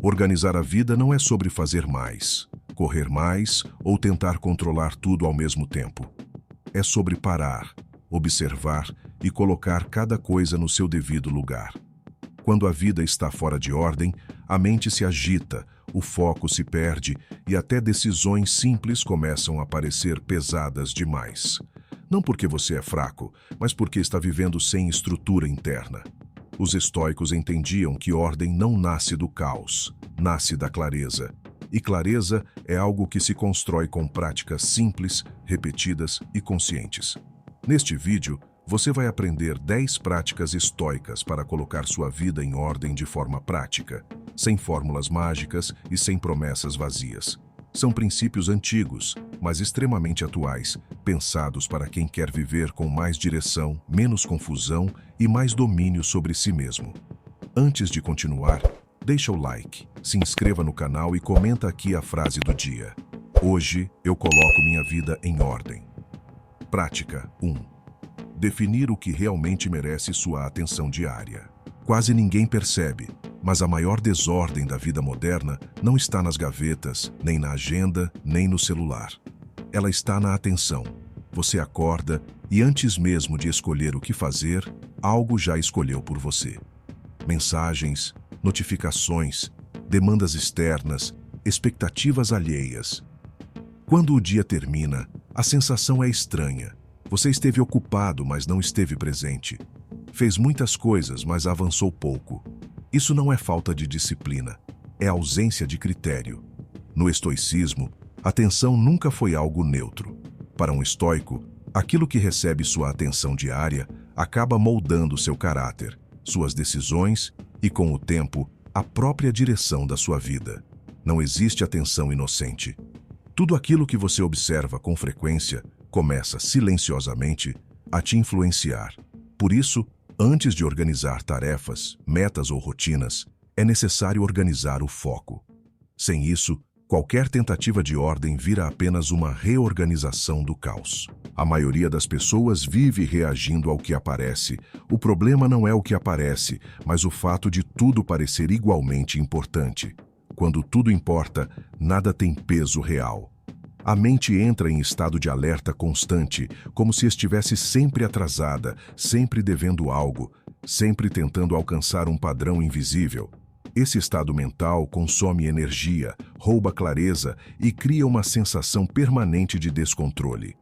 Organizar a vida não é sobre fazer mais, correr mais ou tentar controlar tudo ao mesmo tempo. É sobre parar, observar e colocar cada coisa no seu devido lugar. Quando a vida está fora de ordem, a mente se agita, o foco se perde e até decisões simples começam a parecer pesadas demais. Não porque você é fraco, mas porque está vivendo sem estrutura interna. Os estoicos entendiam que ordem não nasce do caos, nasce da clareza. E clareza é algo que se constrói com práticas simples, repetidas e conscientes. Neste vídeo, você vai aprender 10 práticas estoicas para colocar sua vida em ordem de forma prática, sem fórmulas mágicas e sem promessas vazias. São princípios antigos, mas extremamente atuais, pensados para quem quer viver com mais direção, menos confusão e mais domínio sobre si mesmo. Antes de continuar, deixa o like, se inscreva no canal e comenta aqui a frase do dia. Hoje eu coloco minha vida em ordem. Prática 1. Definir o que realmente merece sua atenção diária. Quase ninguém percebe, mas a maior desordem da vida moderna não está nas gavetas, nem na agenda, nem no celular. Ela está na atenção. Você acorda e antes mesmo de escolher o que fazer, algo já escolheu por você. Mensagens, notificações, demandas externas, expectativas alheias. Quando o dia termina, a sensação é estranha. Você esteve ocupado, mas não esteve presente. Fez muitas coisas, mas avançou pouco. Isso não é falta de disciplina, é ausência de critério. No estoicismo, a atenção nunca foi algo neutro. Para um estoico, aquilo que recebe sua atenção diária acaba moldando seu caráter, suas decisões e, com o tempo, a própria direção da sua vida. Não existe atenção inocente. Tudo aquilo que você observa com frequência começa silenciosamente a te influenciar. Por isso, antes de organizar tarefas, metas ou rotinas, é necessário organizar o foco. Sem isso, qualquer tentativa de ordem vira apenas uma reorganização do caos. A maioria das pessoas vive reagindo ao que aparece. O problema não é o que aparece, mas o fato de tudo parecer igualmente importante. Quando tudo importa, nada tem peso real. A mente entra em estado de alerta constante, como se estivesse sempre atrasada, sempre devendo algo, sempre tentando alcançar um padrão invisível. Esse estado mental consome energia, rouba clareza e cria uma sensação permanente de descontrole.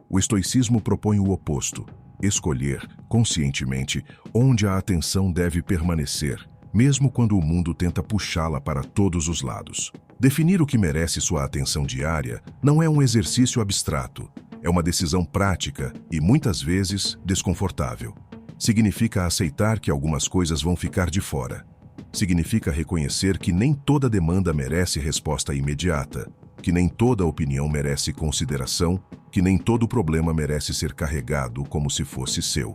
O estoicismo propõe o oposto: escolher, conscientemente, onde a atenção deve permanecer, mesmo quando o mundo tenta puxá-la para todos os lados. Definir o que merece sua atenção diária não é um exercício abstrato, é uma decisão prática e, muitas vezes, desconfortável. Significa aceitar que algumas coisas vão ficar de fora. Significa reconhecer que nem toda demanda merece resposta imediata, que nem toda opinião merece consideração, que nem todo problema merece ser carregado como se fosse seu.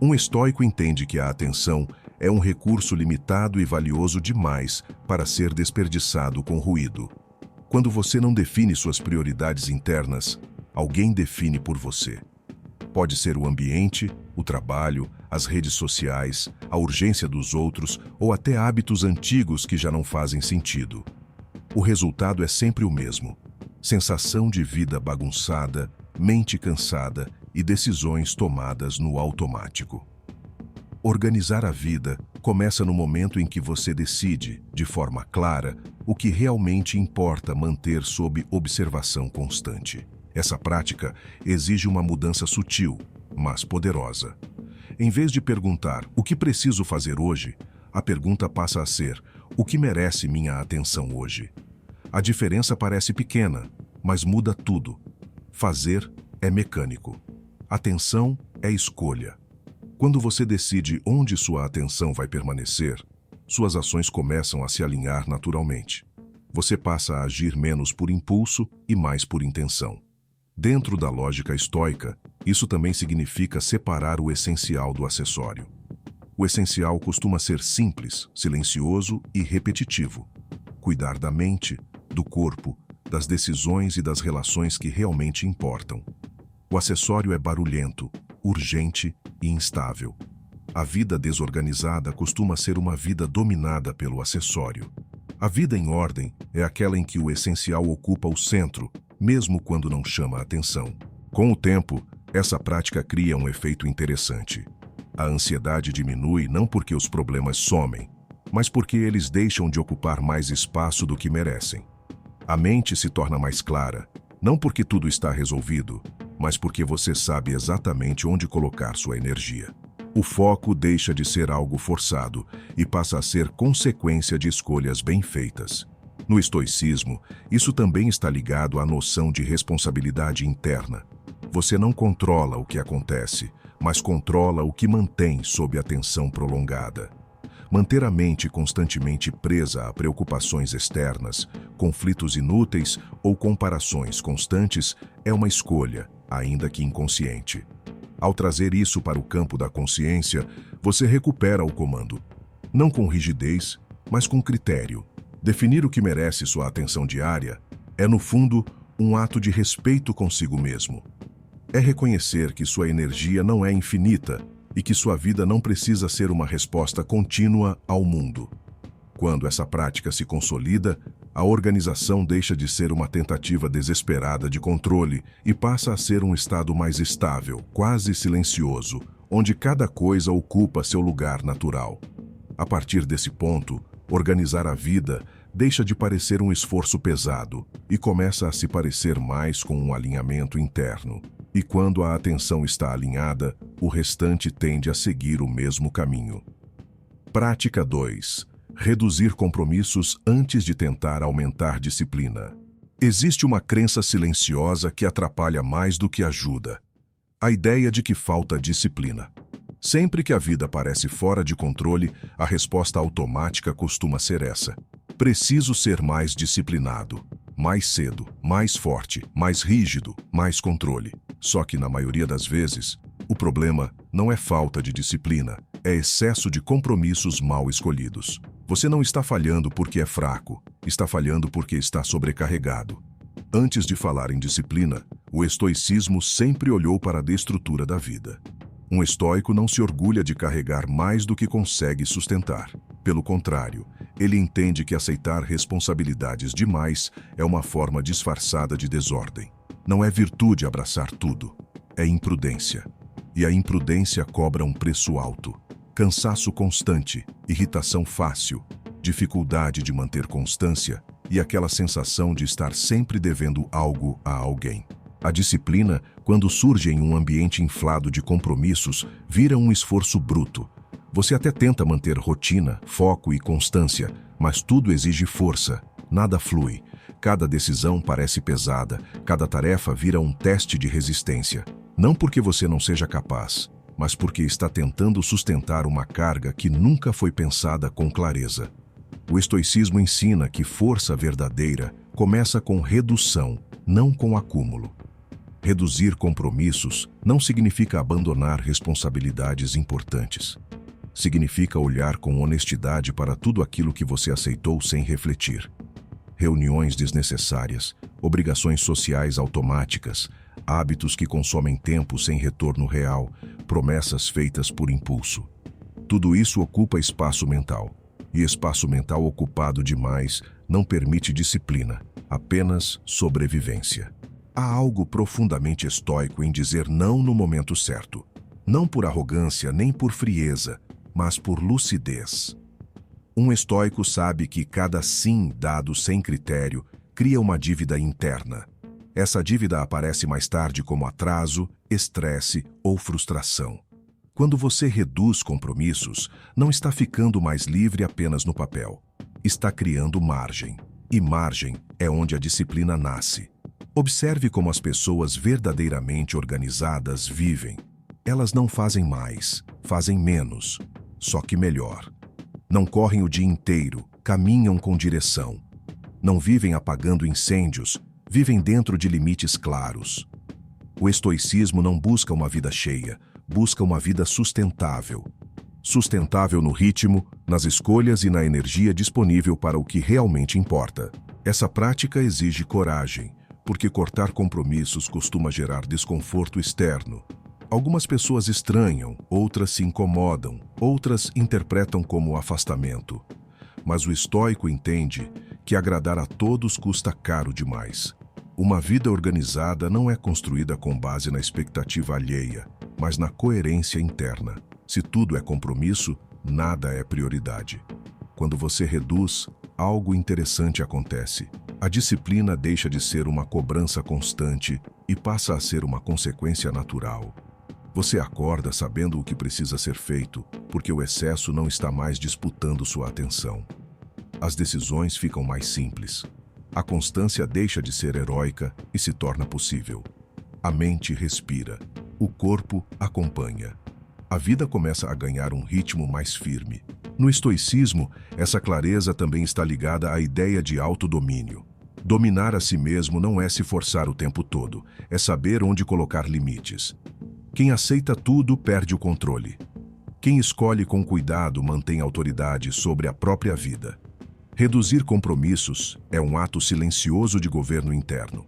Um estoico entende que a atenção é um recurso limitado e valioso demais para ser desperdiçado com ruído. Quando você não define suas prioridades internas, alguém define por você. Pode ser o ambiente, o trabalho, as redes sociais, a urgência dos outros ou até hábitos antigos que já não fazem sentido. O resultado é sempre o mesmo: sensação de vida bagunçada, mente cansada e decisões tomadas no automático. Organizar a vida começa no momento em que você decide, de forma clara, o que realmente importa manter sob observação constante. Essa prática exige uma mudança sutil, mas poderosa. Em vez de perguntar o que preciso fazer hoje, a pergunta passa a ser: o que merece minha atenção hoje? A diferença parece pequena, mas muda tudo. Fazer é mecânico. Atenção é escolha. Quando você decide onde sua atenção vai permanecer, suas ações começam a se alinhar naturalmente. Você passa a agir menos por impulso e mais por intenção. Dentro da lógica estoica, isso também significa separar o essencial do acessório. O essencial costuma ser simples, silencioso e repetitivo. Cuidar da mente, do corpo, das decisões e das relações que realmente importam. O acessório é barulhento, urgente e instável. A vida desorganizada costuma ser uma vida dominada pelo acessório. A vida em ordem é aquela em que o essencial ocupa o centro, mesmo quando não chama a atenção. Com o tempo, essa prática cria um efeito interessante. A ansiedade diminui não porque os problemas somem, mas porque eles deixam de ocupar mais espaço do que merecem. A mente se torna mais clara, não porque tudo está resolvido, mas porque você sabe exatamente onde colocar sua energia. O foco deixa de ser algo forçado e passa a ser consequência de escolhas bem feitas. No estoicismo, isso também está ligado à noção de responsabilidade interna. Você não controla o que acontece, mas controla o que mantém sob atenção prolongada. Manter a mente constantemente presa a preocupações externas, conflitos inúteis ou comparações constantes é uma escolha, ainda que inconsciente. Ao trazer isso para o campo da consciência, você recupera o comando. Não com rigidez, mas com critério. Definir o que merece sua atenção diária é, no fundo, um ato de respeito consigo mesmo. É reconhecer que sua energia não é infinita e que sua vida não precisa ser uma resposta contínua ao mundo. Quando essa prática se consolida, a organização deixa de ser uma tentativa desesperada de controle e passa a ser um estado mais estável, quase silencioso, onde cada coisa ocupa seu lugar natural. A partir desse ponto, organizar a vida deixa de parecer um esforço pesado e começa a se parecer mais com um alinhamento interno. E quando a atenção está alinhada, o restante tende a seguir o mesmo caminho. Prática 2. Reduzir compromissos antes de tentar aumentar disciplina. Existe uma crença silenciosa que atrapalha mais do que ajuda. A ideia de que falta disciplina. Sempre que a vida parece fora de controle, a resposta automática costuma ser essa: preciso ser mais disciplinado, mais cedo, mais forte, mais rígido, mais controle. Só que, na maioria das vezes, o problema não é falta de disciplina, é excesso de compromissos mal escolhidos. Você não está falhando porque é fraco, está falhando porque está sobrecarregado. Antes de falar em disciplina, o estoicismo sempre olhou para a estrutura da vida. Um estoico não se orgulha de carregar mais do que consegue sustentar. Pelo contrário, ele entende que aceitar responsabilidades demais é uma forma disfarçada de desordem. Não é virtude abraçar tudo, é imprudência. E a imprudência cobra um preço alto. Cansaço constante, irritação fácil, dificuldade de manter constância e aquela sensação de estar sempre devendo algo a alguém. A disciplina, quando surge em um ambiente inflado de compromissos, vira um esforço bruto. Você até tenta manter rotina, foco e constância, mas tudo exige força, nada flui. Cada decisão parece pesada, cada tarefa vira um teste de resistência. Não porque você não seja capaz, mas porque está tentando sustentar uma carga que nunca foi pensada com clareza. O estoicismo ensina que força verdadeira começa com redução, não com acúmulo. Reduzir compromissos não significa abandonar responsabilidades importantes. Significa olhar com honestidade para tudo aquilo que você aceitou sem refletir. Reuniões desnecessárias, obrigações sociais automáticas, hábitos que consomem tempo sem retorno real, promessas feitas por impulso. Tudo isso ocupa espaço mental. E espaço mental ocupado demais não permite disciplina, apenas sobrevivência. Há algo profundamente estoico em dizer não no momento certo. Não por arrogância nem por frieza, mas por lucidez. Um estoico sabe que cada sim dado sem critério cria uma dívida interna. Essa dívida aparece mais tarde como atraso, estresse ou frustração. Quando você reduz compromissos, não está ficando mais livre apenas no papel. Está criando margem. E margem é onde a disciplina nasce. Observe como as pessoas verdadeiramente organizadas vivem. Elas não fazem mais, fazem menos, só que melhor. Não correm o dia inteiro, caminham com direção. Não vivem apagando incêndios, vivem dentro de limites claros. O estoicismo não busca uma vida cheia, busca uma vida sustentável. Sustentável no ritmo, nas escolhas e na energia disponível para o que realmente importa. Essa prática exige coragem, porque cortar compromissos costuma gerar desconforto externo. Algumas pessoas estranham, outras se incomodam, outras interpretam como afastamento. Mas o estoico entende que agradar a todos custa caro demais. Uma vida organizada não é construída com base na expectativa alheia, mas na coerência interna. Se tudo é compromisso, nada é prioridade. Quando você reduz, algo interessante acontece. A disciplina deixa de ser uma cobrança constante e passa a ser uma consequência natural. Você acorda sabendo o que precisa ser feito, porque o excesso não está mais disputando sua atenção. As decisões ficam mais simples. A constância deixa de ser heróica e se torna possível. A mente respira. O corpo acompanha. A vida começa a ganhar um ritmo mais firme. No estoicismo, essa clareza também está ligada à ideia de autodomínio. Dominar a si mesmo não é se forçar o tempo todo, é saber onde colocar limites. Quem aceita tudo perde o controle. Quem escolhe com cuidado mantém autoridade sobre a própria vida. Reduzir compromissos é um ato silencioso de governo interno.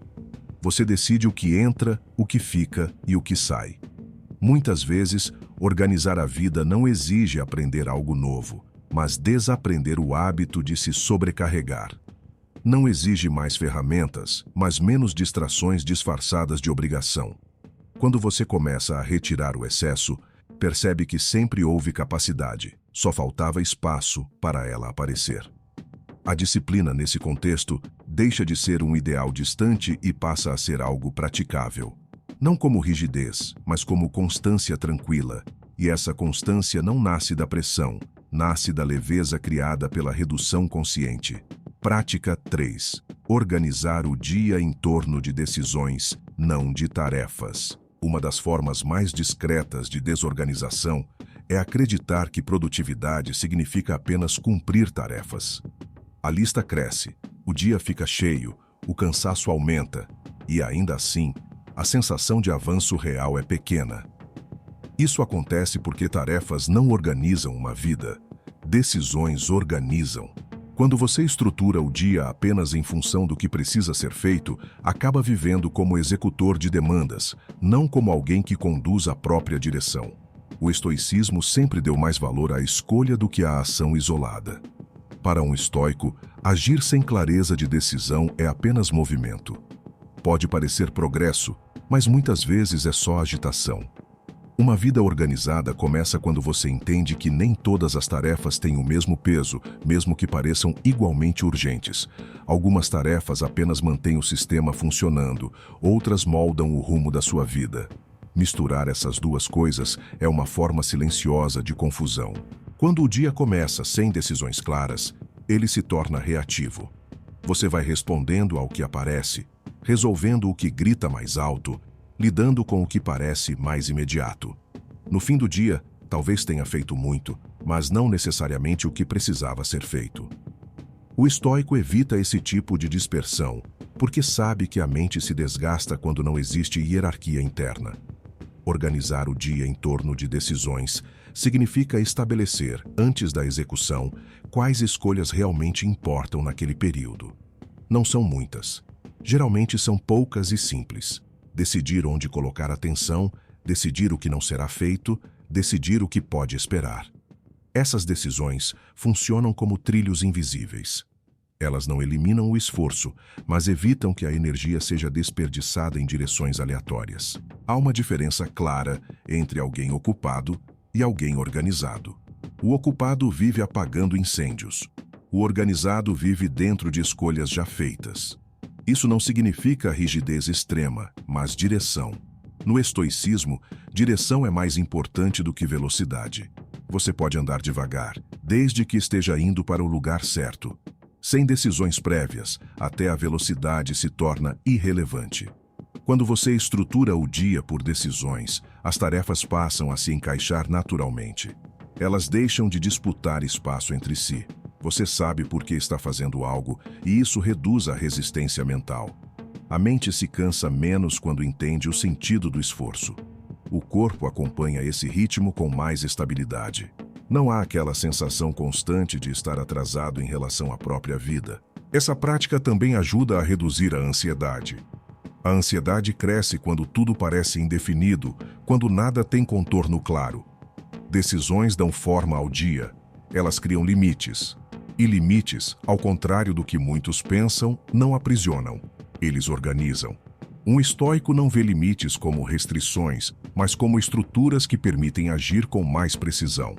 Você decide o que entra, o que fica e o que sai. Muitas vezes, organizar a vida não exige aprender algo novo, mas desaprender o hábito de se sobrecarregar. Não exige mais ferramentas, mas menos distrações disfarçadas de obrigação. Quando você começa a retirar o excesso, percebe que sempre houve capacidade, só faltava espaço para ela aparecer. A disciplina, nesse contexto, deixa de ser um ideal distante e passa a ser algo praticável. Não como rigidez, mas como constância tranquila. E essa constância não nasce da pressão, nasce da leveza criada pela redução consciente. Prática 3. Organizar o dia em torno de decisões, não de tarefas. Uma das formas mais discretas de desorganização é acreditar que produtividade significa apenas cumprir tarefas. A lista cresce, o dia fica cheio, o cansaço aumenta e, ainda assim, a sensação de avanço real é pequena. Isso acontece porque tarefas não organizam uma vida, decisões organizam. Quando você estrutura o dia apenas em função do que precisa ser feito, acaba vivendo como executor de demandas, não como alguém que conduz a própria direção. O estoicismo sempre deu mais valor à escolha do que à ação isolada. Para um estoico, agir sem clareza de decisão é apenas movimento. Pode parecer progresso, mas muitas vezes é só agitação. Uma vida organizada começa quando você entende que nem todas as tarefas têm o mesmo peso, mesmo que pareçam igualmente urgentes. Algumas tarefas apenas mantêm o sistema funcionando, outras moldam o rumo da sua vida. Misturar essas duas coisas é uma forma silenciosa de confusão. Quando o dia começa sem decisões claras, ele se torna reativo. Você vai respondendo ao que aparece, resolvendo o que grita mais alto, lidando com o que parece mais imediato. No fim do dia, talvez tenha feito muito, mas não necessariamente o que precisava ser feito. O estoico evita esse tipo de dispersão, porque sabe que a mente se desgasta quando não existe hierarquia interna. Organizar o dia em torno de decisões significa estabelecer, antes da execução, quais escolhas realmente importam naquele período. Não são muitas. Geralmente são poucas e simples. Decidir onde colocar atenção, decidir o que não será feito, decidir o que pode esperar. Essas decisões funcionam como trilhos invisíveis. Elas não eliminam o esforço, mas evitam que a energia seja desperdiçada em direções aleatórias. Há uma diferença clara entre alguém ocupado e alguém organizado. O ocupado vive apagando incêndios. O organizado vive dentro de escolhas já feitas. Isso não significa rigidez extrema, mas direção. No estoicismo, direção é mais importante do que velocidade. Você pode andar devagar, desde que esteja indo para o lugar certo. Sem decisões prévias, até a velocidade se torna irrelevante. Quando você estrutura o dia por decisões, as tarefas passam a se encaixar naturalmente. Elas deixam de disputar espaço entre si. Você sabe por que está fazendo algo e isso reduz a resistência mental. A mente se cansa menos quando entende o sentido do esforço. O corpo acompanha esse ritmo com mais estabilidade. Não há aquela sensação constante de estar atrasado em relação à própria vida. Essa prática também ajuda a reduzir a ansiedade. A ansiedade cresce quando tudo parece indefinido, quando nada tem contorno claro. Decisões dão forma ao dia. Elas criam limites. E limites, ao contrário do que muitos pensam, não aprisionam. Eles organizam. Um estoico não vê limites como restrições, mas como estruturas que permitem agir com mais precisão.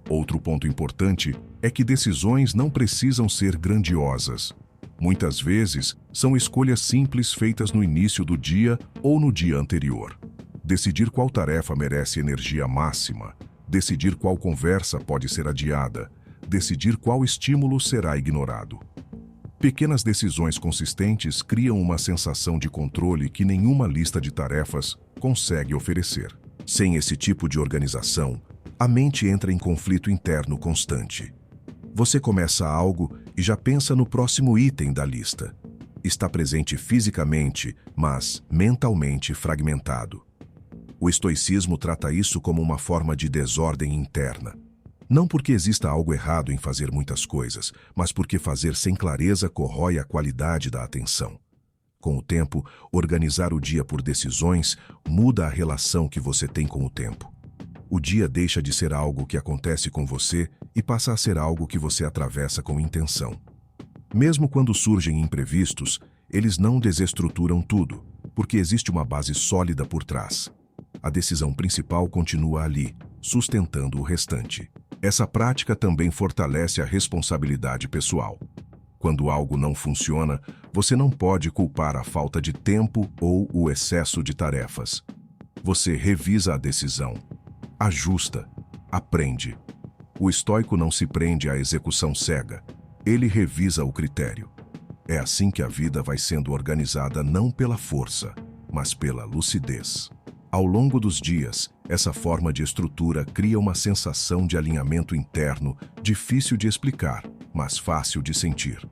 Outro ponto importante é que decisões não precisam ser grandiosas. Muitas vezes, são escolhas simples feitas no início do dia ou no dia anterior. Decidir qual tarefa merece energia máxima, decidir qual conversa pode ser adiada, decidir qual estímulo será ignorado. Pequenas decisões consistentes criam uma sensação de controle que nenhuma lista de tarefas consegue oferecer. Sem esse tipo de organização, a mente entra em conflito interno constante. Você começa algo e já pensa no próximo item da lista. Está presente fisicamente, mas mentalmente fragmentado. O estoicismo trata isso como uma forma de desordem interna. Não porque exista algo errado em fazer muitas coisas, mas porque fazer sem clareza corrói a qualidade da atenção. Com o tempo, organizar o dia por decisões muda a relação que você tem com o tempo. O dia deixa de ser algo que acontece com você e passa a ser algo que você atravessa com intenção. Mesmo quando surgem imprevistos, eles não desestruturam tudo, porque existe uma base sólida por trás. A decisão principal continua ali, sustentando o restante. Essa prática também fortalece a responsabilidade pessoal. Quando algo não funciona, você não pode culpar a falta de tempo ou o excesso de tarefas. Você revisa a decisão, ajusta, aprende. O estoico não se prende à execução cega, ele revisa o critério. É assim que a vida vai sendo organizada não pela força, mas pela lucidez. Ao longo dos dias, essa forma de estrutura cria uma sensação de alinhamento interno difícil de explicar, mas fácil de sentir.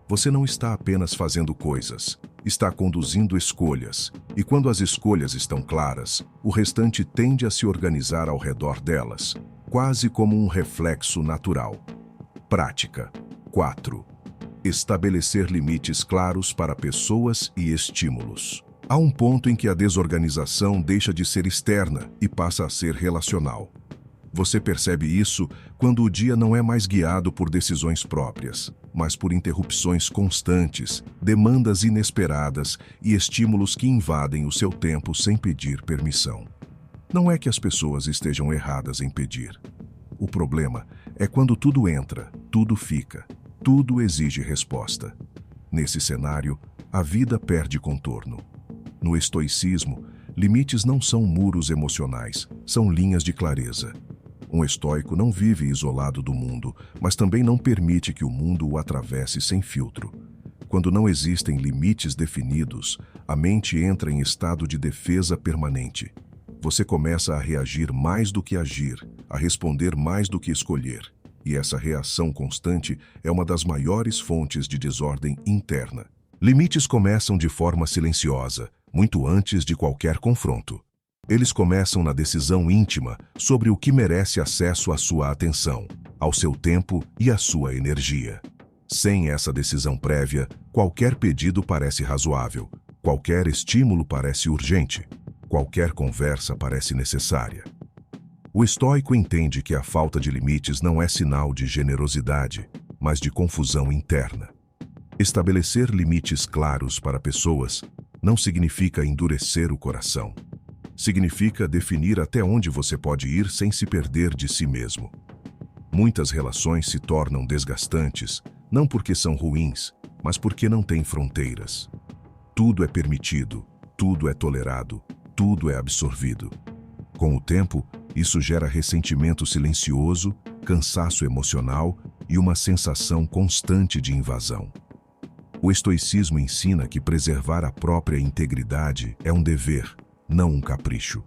Você não está apenas fazendo coisas, está conduzindo escolhas, e quando as escolhas estão claras, o restante tende a se organizar ao redor delas, quase como um reflexo natural. Prática 4. Estabelecer limites claros para pessoas e estímulos. Há um ponto em que a desorganização deixa de ser externa e passa a ser relacional. Você percebe isso quando o dia não é mais guiado por decisões próprias, mas por interrupções constantes, demandas inesperadas e estímulos que invadem o seu tempo sem pedir permissão. Não é que as pessoas estejam erradas em pedir. O problema é quando tudo entra, tudo fica, tudo exige resposta. Nesse cenário, a vida perde contorno. No estoicismo, limites não são muros emocionais, são linhas de clareza. Um estoico não vive isolado do mundo, mas também não permite que o mundo o atravesse sem filtro. Quando não existem limites definidos, a mente entra em estado de defesa permanente. Você começa a reagir mais do que agir, a responder mais do que escolher. E essa reação constante é uma das maiores fontes de desordem interna. Limites começam de forma silenciosa, muito antes de qualquer confronto. Eles começam na decisão íntima sobre o que merece acesso à sua atenção, ao seu tempo e à sua energia. Sem essa decisão prévia, qualquer pedido parece razoável, qualquer estímulo parece urgente, qualquer conversa parece necessária. O estoico entende que a falta de limites não é sinal de generosidade, mas de confusão interna. Estabelecer limites claros para pessoas não significa endurecer o coração. Significa definir até onde você pode ir sem se perder de si mesmo. Muitas relações se tornam desgastantes, não porque são ruins, mas porque não têm fronteiras. Tudo é permitido, tudo é tolerado, tudo é absorvido. Com o tempo, isso gera ressentimento silencioso, cansaço emocional e uma sensação constante de invasão. O estoicismo ensina que preservar a própria integridade é um dever, não um capricho.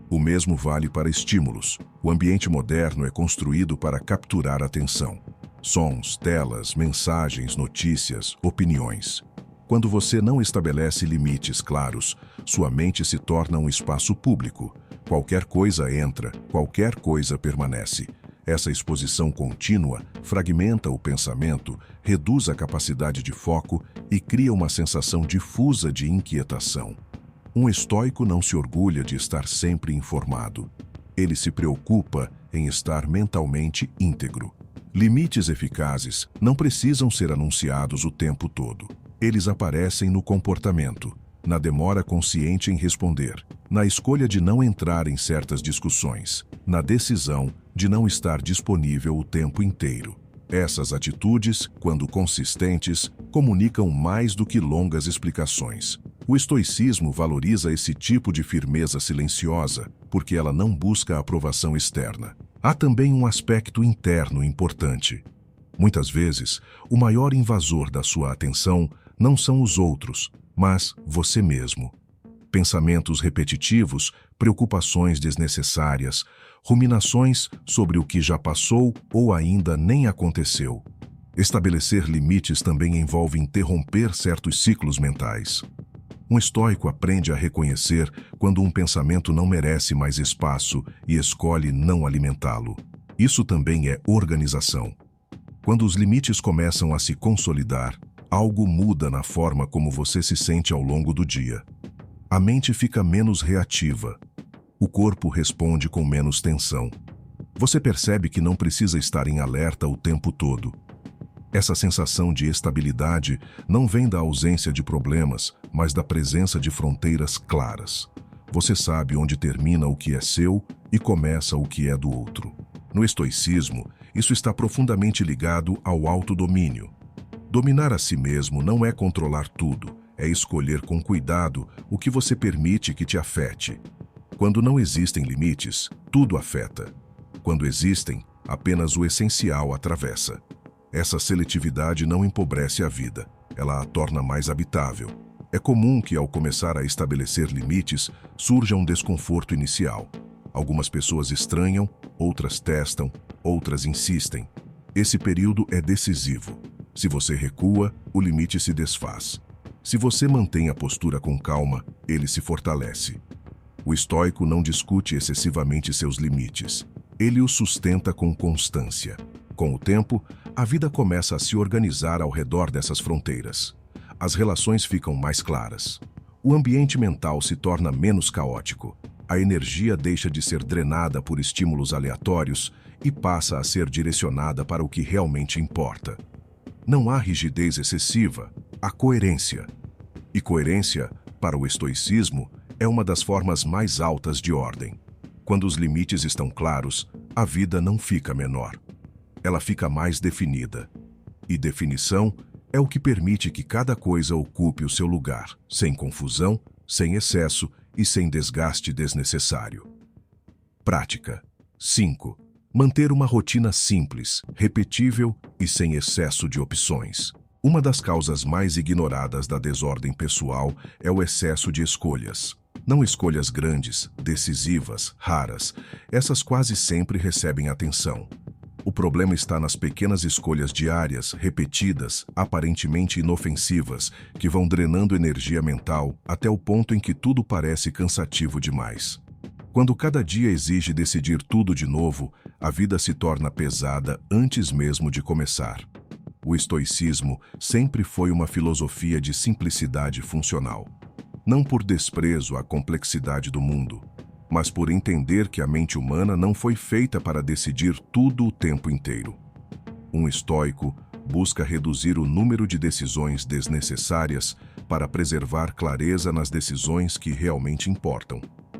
O mesmo vale para estímulos. O ambiente moderno é construído para capturar a atenção. Sons, telas, mensagens, notícias, opiniões. Quando você não estabelece limites claros, sua mente se torna um espaço público. Qualquer coisa entra, qualquer coisa permanece. Essa exposição contínua fragmenta o pensamento, reduz a capacidade de foco e cria uma sensação difusa de inquietação. Um estoico não se orgulha de estar sempre informado. Ele se preocupa em estar mentalmente íntegro. Limites eficazes não precisam ser anunciados o tempo todo. Eles aparecem no comportamento, na demora consciente em responder, na escolha de não entrar em certas discussões, na decisão de não estar disponível o tempo inteiro. Essas atitudes, quando consistentes, comunicam mais do que longas explicações. O estoicismo valoriza esse tipo de firmeza silenciosa, porque ela não busca a aprovação externa. Há também um aspecto interno importante. Muitas vezes, o maior invasor da sua atenção não são os outros, mas você mesmo. Pensamentos repetitivos, preocupações desnecessárias, ruminações sobre o que já passou ou ainda nem aconteceu. Estabelecer limites também envolve interromper certos ciclos mentais. Um estoico aprende a reconhecer quando um pensamento não merece mais espaço e escolhe não alimentá-lo. Isso também é organização. Quando os limites começam a se consolidar, algo muda na forma como você se sente ao longo do dia. A mente fica menos reativa. O corpo responde com menos tensão. Você percebe que não precisa estar em alerta o tempo todo. Essa sensação de estabilidade não vem da ausência de problemas, mas da presença de fronteiras claras. Você sabe onde termina o que é seu e começa o que é do outro. No estoicismo, isso está profundamente ligado ao autodomínio. Dominar a si mesmo não é controlar tudo, é escolher com cuidado o que você permite que te afete. Quando não existem limites, tudo afeta. Quando existem, apenas o essencial atravessa. Essa seletividade não empobrece a vida, ela a torna mais habitável. É comum que, ao começar a estabelecer limites, surja um desconforto inicial. Algumas pessoas estranham, outras testam, outras insistem. Esse período é decisivo. Se você recua, o limite se desfaz. Se você mantém a postura com calma, ele se fortalece. O estoico não discute excessivamente seus limites. Ele os sustenta com constância. Com o tempo, a vida começa a se organizar ao redor dessas fronteiras. As relações ficam mais claras. O ambiente mental se torna menos caótico. A energia deixa de ser drenada por estímulos aleatórios e passa a ser direcionada para o que realmente importa. Não há rigidez excessiva, há coerência. E coerência, para o estoicismo, é uma das formas mais altas de ordem. Quando os limites estão claros, a vida não fica menor. Ela fica mais definida. E definição é o que permite que cada coisa ocupe o seu lugar, sem confusão, sem excesso e sem desgaste desnecessário. Prática. 5. Manter uma rotina simples, repetível e sem excesso de opções. Uma das causas mais ignoradas da desordem pessoal é o excesso de escolhas. Não escolhas grandes, decisivas, raras. Essas quase sempre recebem atenção. O problema está nas pequenas escolhas diárias, repetidas, aparentemente inofensivas, que vão drenando energia mental até o ponto em que tudo parece cansativo demais. Quando cada dia exige decidir tudo de novo, a vida se torna pesada antes mesmo de começar. O estoicismo sempre foi uma filosofia de simplicidade funcional. Não por desprezo à complexidade do mundo, mas por entender que a mente humana não foi feita para decidir tudo o tempo inteiro. Um estoico busca reduzir o número de decisões desnecessárias para preservar clareza nas decisões que realmente importam.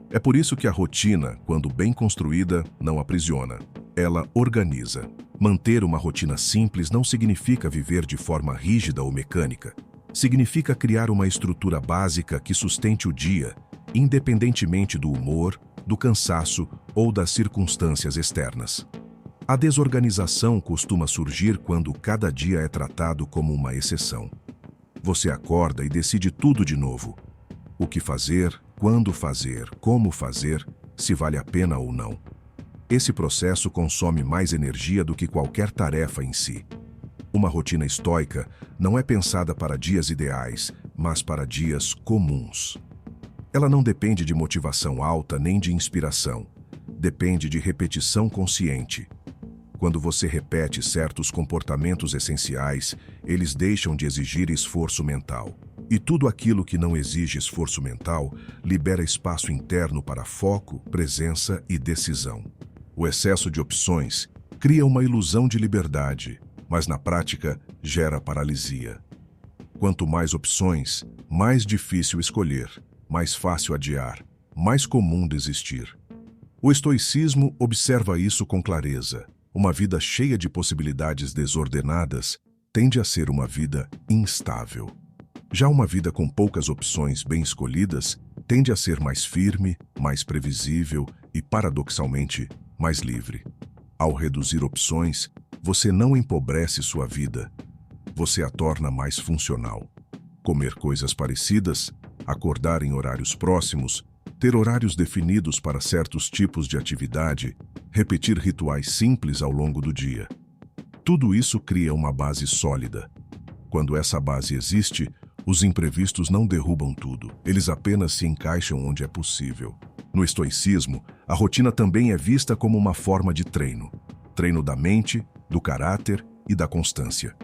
É por isso que a rotina, quando bem construída, não aprisiona. Ela organiza. Manter uma rotina simples não significa viver de forma rígida ou mecânica. Significa criar uma estrutura básica que sustente o dia, independentemente do humor, do cansaço ou das circunstâncias externas. A desorganização costuma surgir quando cada dia é tratado como uma exceção. Você acorda e decide tudo de novo. O que fazer, quando fazer, como fazer, se vale a pena ou não. Esse processo consome mais energia do que qualquer tarefa em si. Uma rotina estoica não é pensada para dias ideais, mas para dias comuns. Ela não depende de motivação alta nem de inspiração. Depende de repetição consciente. Quando você repete certos comportamentos essenciais, eles deixam de exigir esforço mental. E tudo aquilo que não exige esforço mental libera espaço interno para foco, presença e decisão. O excesso de opções, Cria uma ilusão de liberdade, mas na prática gera paralisia. Quanto mais opções, mais difícil escolher, mais fácil adiar, mais comum desistir. O estoicismo observa isso com clareza. Uma vida cheia de possibilidades desordenadas tende a ser uma vida instável. Já uma vida com poucas opções bem escolhidas tende a ser mais firme, mais previsível e, paradoxalmente, mais livre. Ao reduzir opções, você não empobrece sua vida, você a torna mais funcional. Comer coisas parecidas, acordar em horários próximos, ter horários definidos para certos tipos de atividade, repetir rituais simples ao longo do dia. Tudo isso cria uma base sólida. Quando essa base existe, os imprevistos não derrubam tudo, eles apenas se encaixam onde é possível. No estoicismo, a rotina também é vista como uma forma de treino. Treino da mente, do caráter e da constância.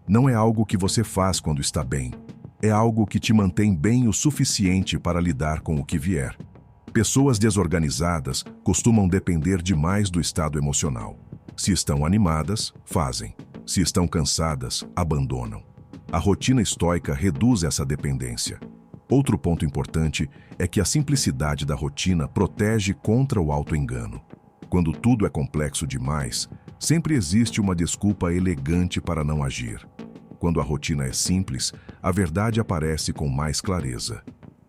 Não é algo que você faz quando está bem. É algo que te mantém bem o suficiente para lidar com o que vier. Pessoas desorganizadas costumam depender demais do estado emocional. Se estão animadas, fazem. Se estão cansadas, abandonam. A rotina estoica reduz essa dependência. Outro ponto importante é que a simplicidade da rotina protege contra o auto-engano. Quando tudo é complexo demais, sempre existe uma desculpa elegante para não agir. Quando a rotina é simples, a verdade aparece com mais clareza.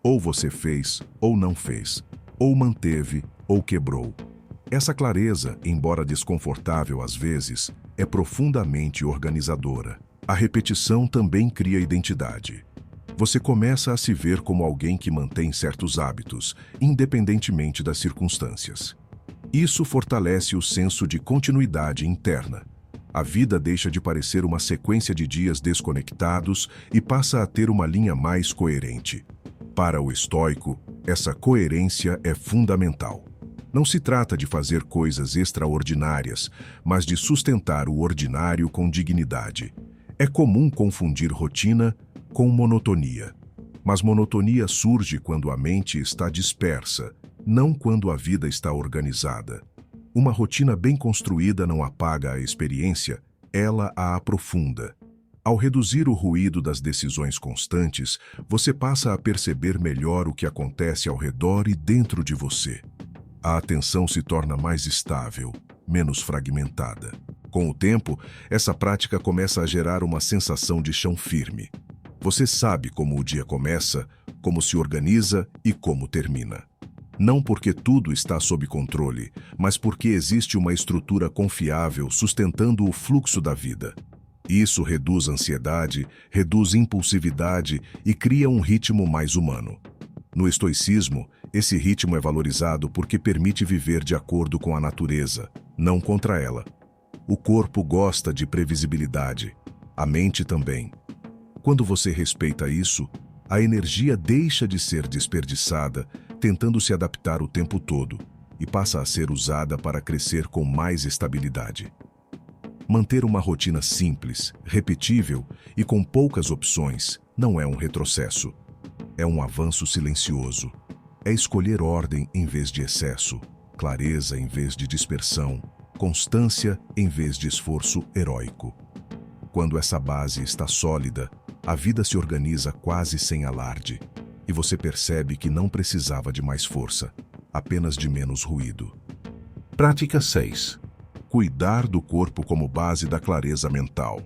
Ou você fez, ou não fez. Ou manteve, ou quebrou. Essa clareza, embora desconfortável às vezes, é profundamente organizadora. A repetição também cria identidade. Você começa a se ver como alguém que mantém certos hábitos, independentemente das circunstâncias. Isso fortalece o senso de continuidade interna. A vida deixa de parecer uma sequência de dias desconectados e passa a ter uma linha mais coerente. Para o estoico, essa coerência é fundamental. Não se trata de fazer coisas extraordinárias, mas de sustentar o ordinário com dignidade. É comum confundir rotina com monotonia. Mas monotonia surge quando a mente está dispersa, não quando a vida está organizada. Uma rotina bem construída não apaga a experiência, ela a aprofunda. Ao reduzir o ruído das decisões constantes, você passa a perceber melhor o que acontece ao redor e dentro de você. A atenção se torna mais estável, menos fragmentada. Com o tempo, essa prática começa a gerar uma sensação de chão firme. Você sabe como o dia começa, como se organiza e como termina. Não porque tudo está sob controle, mas porque existe uma estrutura confiável sustentando o fluxo da vida. Isso reduz ansiedade, reduz impulsividade e cria um ritmo mais humano. No estoicismo, esse ritmo é valorizado porque permite viver de acordo com a natureza, não contra ela. O corpo gosta de previsibilidade, a mente também. Quando você respeita isso, a energia deixa de ser desperdiçada, tentando se adaptar o tempo todo, e passa a ser usada para crescer com mais estabilidade. Manter uma rotina simples, repetível e com poucas opções não é um retrocesso. É um avanço silencioso. É escolher ordem em vez de excesso, clareza em vez de dispersão, constância em vez de esforço heróico. Quando essa base está sólida, a vida se organiza quase sem alarde, e você percebe que não precisava de mais força, apenas de menos ruído. Prática 6. Cuidar do corpo como base da clareza mental.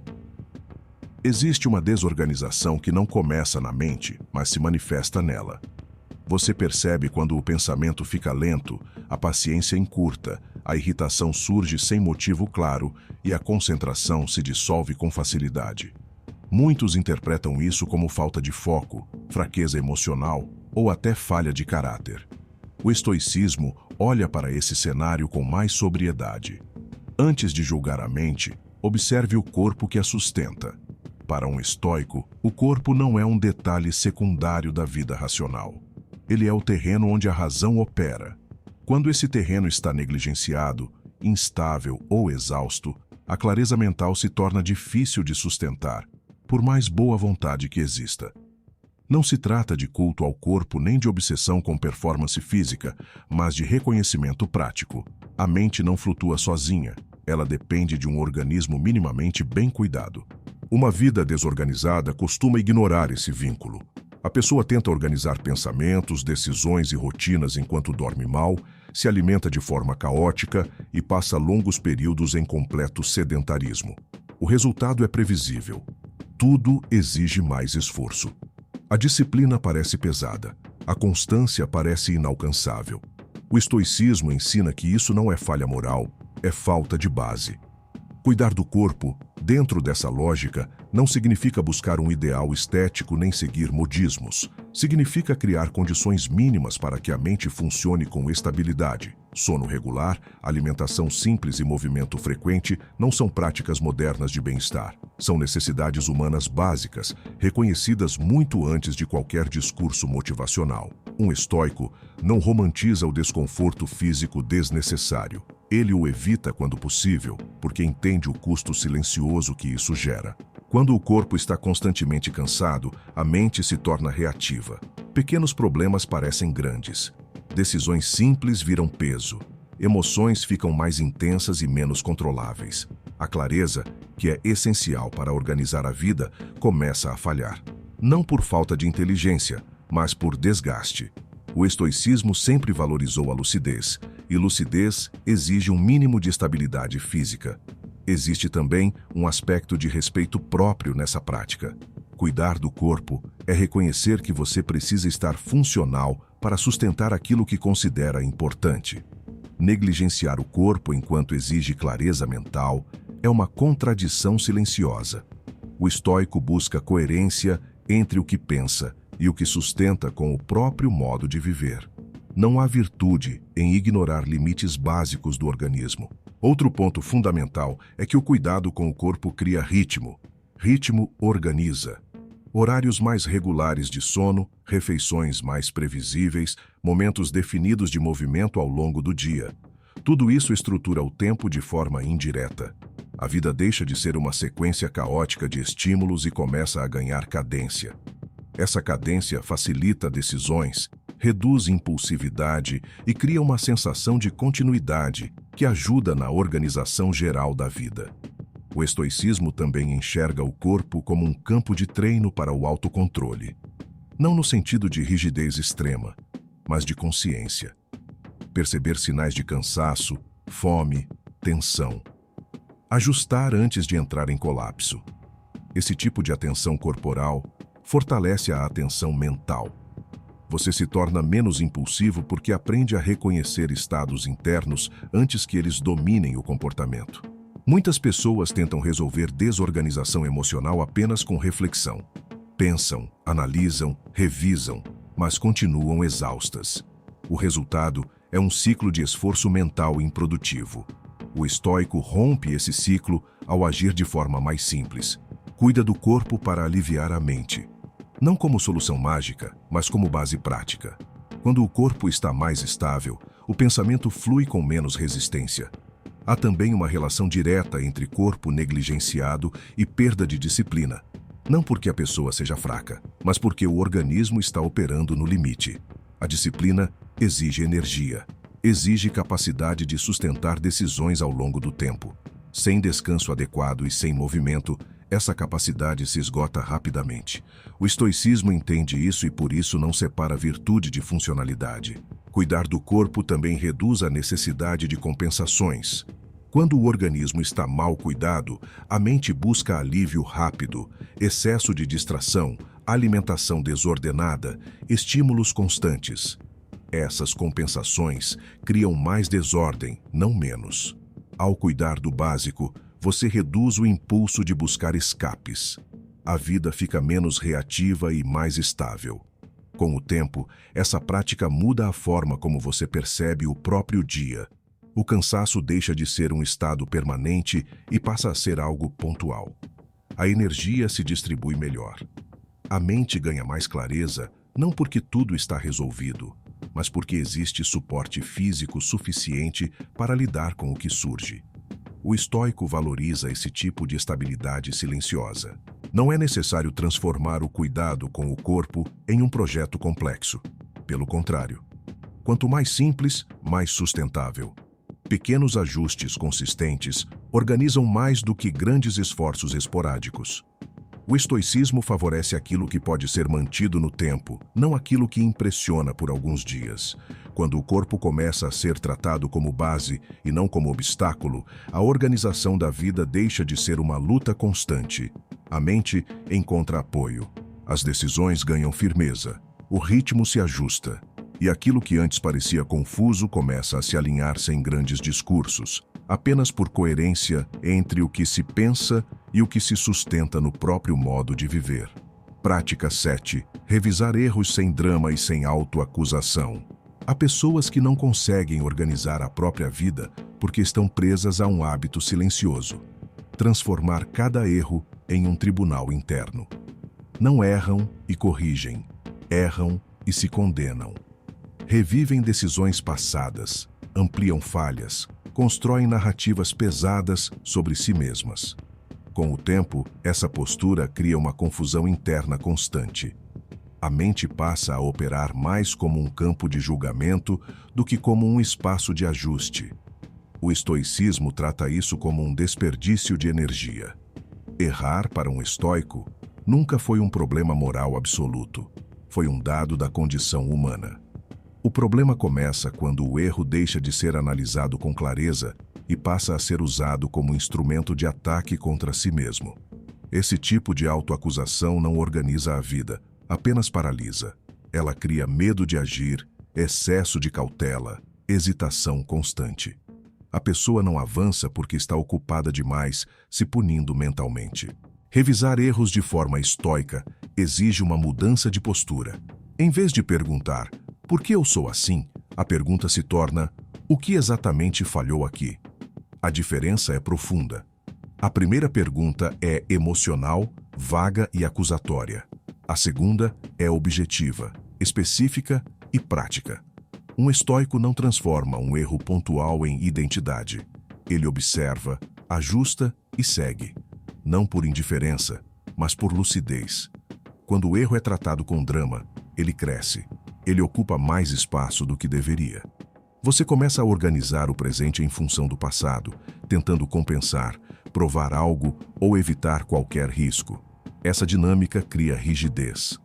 Existe uma desorganização que não começa na mente, mas se manifesta nela. Você percebe quando o pensamento fica lento, a paciência encurta, a irritação surge sem motivo claro e a concentração se dissolve com facilidade. Muitos interpretam isso como falta de foco, fraqueza emocional ou até falha de caráter. O estoicismo olha para esse cenário com mais sobriedade. Antes de julgar a mente, observe o corpo que a sustenta. Para um estoico, o corpo não é um detalhe secundário da vida racional. Ele é o terreno onde a razão opera. Quando esse terreno está negligenciado, instável ou exausto, a clareza mental se torna difícil de sustentar, por mais boa vontade que exista. Não se trata de culto ao corpo nem de obsessão com performance física, mas de reconhecimento prático. A mente não flutua sozinha, ela depende de um organismo minimamente bem cuidado. Uma vida desorganizada costuma ignorar esse vínculo. A pessoa tenta organizar pensamentos, decisões e rotinas enquanto dorme mal, se alimenta de forma caótica e passa longos períodos em completo sedentarismo. O resultado é previsível. Tudo exige mais esforço. A disciplina parece pesada. A constância parece inalcançável. O estoicismo ensina que isso não é falha moral, é falta de base. Cuidar do corpo, dentro dessa lógica, não significa buscar um ideal estético nem seguir modismos. Significa criar condições mínimas para que a mente funcione com estabilidade. Sono regular, alimentação simples e movimento frequente não são práticas modernas de bem-estar. São necessidades humanas básicas, reconhecidas muito antes de qualquer discurso motivacional. Um estoico não romantiza o desconforto físico desnecessário. Ele o evita quando possível, porque entende o custo silencioso que isso gera. Quando o corpo está constantemente cansado, a mente se torna reativa. Pequenos problemas parecem grandes. Decisões simples viram peso. Emoções ficam mais intensas e menos controláveis. A clareza, que é essencial para organizar a vida, começa a falhar. Não por falta de inteligência, mas por desgaste. O estoicismo sempre valorizou a lucidez, e lucidez exige um mínimo de estabilidade física. Existe também um aspecto de respeito próprio nessa prática. Cuidar do corpo é reconhecer que você precisa estar funcional para sustentar aquilo que considera importante. Negligenciar o corpo enquanto exige clareza mental é uma contradição silenciosa. O estoico busca coerência entre o que pensa e o que sustenta com o próprio modo de viver. Não há virtude em ignorar limites básicos do organismo. Outro ponto fundamental é que o cuidado com o corpo cria ritmo. Ritmo organiza. Horários mais regulares de sono, refeições mais previsíveis, momentos definidos de movimento ao longo do dia. Tudo isso estrutura o tempo de forma indireta. A vida deixa de ser uma sequência caótica de estímulos e começa a ganhar cadência. Essa cadência facilita decisões, reduz impulsividade e cria uma sensação de continuidade que ajuda na organização geral da vida. O estoicismo também enxerga o corpo como um campo de treino para o autocontrole. Não no sentido de rigidez extrema, mas de consciência. Perceber sinais de cansaço, fome, tensão. Ajustar antes de entrar em colapso. Esse tipo de atenção corporal fortalece a atenção mental. Você se torna menos impulsivo porque aprende a reconhecer estados internos antes que eles dominem o comportamento. Muitas pessoas tentam resolver desorganização emocional apenas com reflexão. Pensam, analisam, revisam, mas continuam exaustas. O resultado é um ciclo de esforço mental improdutivo. O estoico rompe esse ciclo ao agir de forma mais simples. Cuida do corpo para aliviar a mente. Não como solução mágica, mas como base prática. Quando o corpo está mais estável, o pensamento flui com menos resistência. Há também uma relação direta entre corpo negligenciado e perda de disciplina. Não porque a pessoa seja fraca, mas porque o organismo está operando no limite. A disciplina exige energia, exige capacidade de sustentar decisões ao longo do tempo. Sem descanso adequado e sem movimento, essa capacidade se esgota rapidamente. O estoicismo entende isso e por isso não separa virtude de funcionalidade. Cuidar do corpo também reduz a necessidade de compensações. Quando o organismo está mal cuidado, a mente busca alívio rápido, excesso de distração, alimentação desordenada, estímulos constantes. Essas compensações criam mais desordem, não menos. Ao cuidar do básico, você reduz o impulso de buscar escapes. A vida fica menos reativa e mais estável. Com o tempo, essa prática muda a forma como você percebe o próprio dia. O cansaço deixa de ser um estado permanente e passa a ser algo pontual. A energia se distribui melhor. A mente ganha mais clareza, não porque tudo está resolvido, mas porque existe suporte físico suficiente para lidar com o que surge. O estoico valoriza esse tipo de estabilidade silenciosa. Não é necessário transformar o cuidado com o corpo em um projeto complexo. Pelo contrário, quanto mais simples, mais sustentável. Pequenos ajustes consistentes organizam mais do que grandes esforços esporádicos. O estoicismo favorece aquilo que pode ser mantido no tempo, não aquilo que impressiona por alguns dias. Quando o corpo começa a ser tratado como base e não como obstáculo, a organização da vida deixa de ser uma luta constante. A mente encontra apoio. As decisões ganham firmeza. O ritmo se ajusta. E aquilo que antes parecia confuso começa a se alinhar sem grandes discursos, apenas por coerência entre o que se pensa e o que se sustenta no próprio modo de viver. Prática 7. Revisar erros sem drama e sem autoacusação. Há pessoas que não conseguem organizar a própria vida porque estão presas a um hábito silencioso: transformar cada erro em um tribunal interno. Não erram e corrigem, erram e se condenam. Revivem decisões passadas, ampliam falhas, constroem narrativas pesadas sobre si mesmas. Com o tempo, essa postura cria uma confusão interna constante. A mente passa a operar mais como um campo de julgamento do que como um espaço de ajuste. O estoicismo trata isso como um desperdício de energia. Errar, para um estoico, nunca foi um problema moral absoluto. Foi um dado da condição humana. O problema começa quando o erro deixa de ser analisado com clareza e passa a ser usado como instrumento de ataque contra si mesmo. Esse tipo de autoacusação não organiza a vida, apenas paralisa. Ela cria medo de agir, excesso de cautela, hesitação constante. A pessoa não avança porque está ocupada demais, se punindo mentalmente. Revisar erros de forma estoica exige uma mudança de postura. Em vez de perguntar "por que eu sou assim?", a pergunta se torna "o que exatamente falhou aqui?". A diferença é profunda. A primeira pergunta é emocional, vaga e acusatória. A segunda é objetiva, específica e prática. Um estoico não transforma um erro pontual em identidade. Ele observa, ajusta e segue. Não por indiferença, mas por lucidez. Quando o erro é tratado com drama, ele cresce. Ele ocupa mais espaço do que deveria. Você começa a organizar o presente em função do passado, tentando compensar, provar algo ou evitar qualquer risco. Essa dinâmica cria rigidez.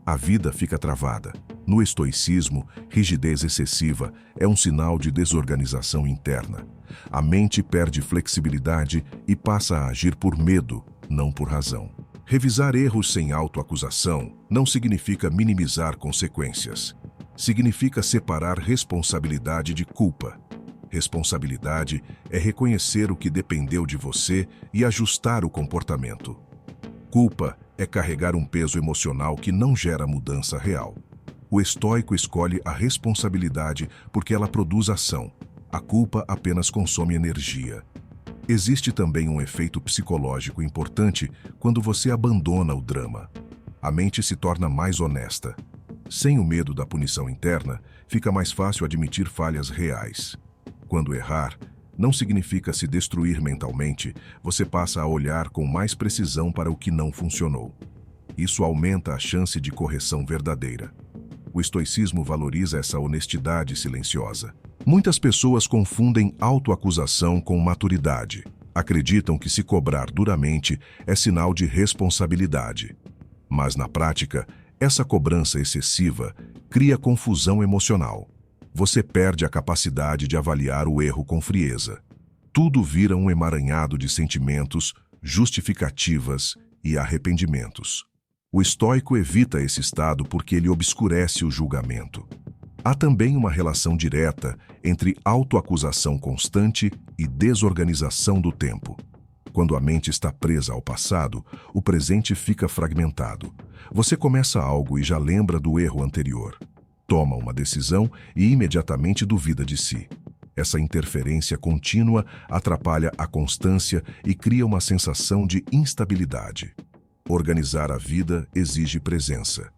A vida fica travada. No estoicismo, rigidez excessiva é um sinal de desorganização interna. A mente perde flexibilidade e passa a agir por medo, não por razão. Revisar erros sem autoacusação não significa minimizar consequências. Significa separar responsabilidade de culpa. Responsabilidade é reconhecer o que dependeu de você e ajustar o comportamento. Culpa é carregar um peso emocional que não gera mudança real. O estoico escolhe a responsabilidade porque ela produz ação. A culpa apenas consome energia. Existe também um efeito psicológico importante quando você abandona o drama. A mente se torna mais honesta. Sem o medo da punição interna, fica mais fácil admitir falhas reais. Quando errar, não significa se destruir mentalmente, você passa a olhar com mais precisão para o que não funcionou. Isso aumenta a chance de correção verdadeira. O estoicismo valoriza essa honestidade silenciosa. Muitas pessoas confundem autoacusação com maturidade. Acreditam que se cobrar duramente é sinal de responsabilidade. Mas, na prática, essa cobrança excessiva cria confusão emocional. Você perde a capacidade de avaliar o erro com frieza. Tudo vira um emaranhado de sentimentos, justificativas e arrependimentos. O estoico evita esse estado porque ele obscurece o julgamento. Há também uma relação direta entre autoacusação constante e desorganização do tempo. Quando a mente está presa ao passado, o presente fica fragmentado. Você começa algo e já lembra do erro anterior. Toma uma decisão e imediatamente duvida de si. Essa interferência contínua atrapalha a constância e cria uma sensação de instabilidade. Organizar a vida exige presença.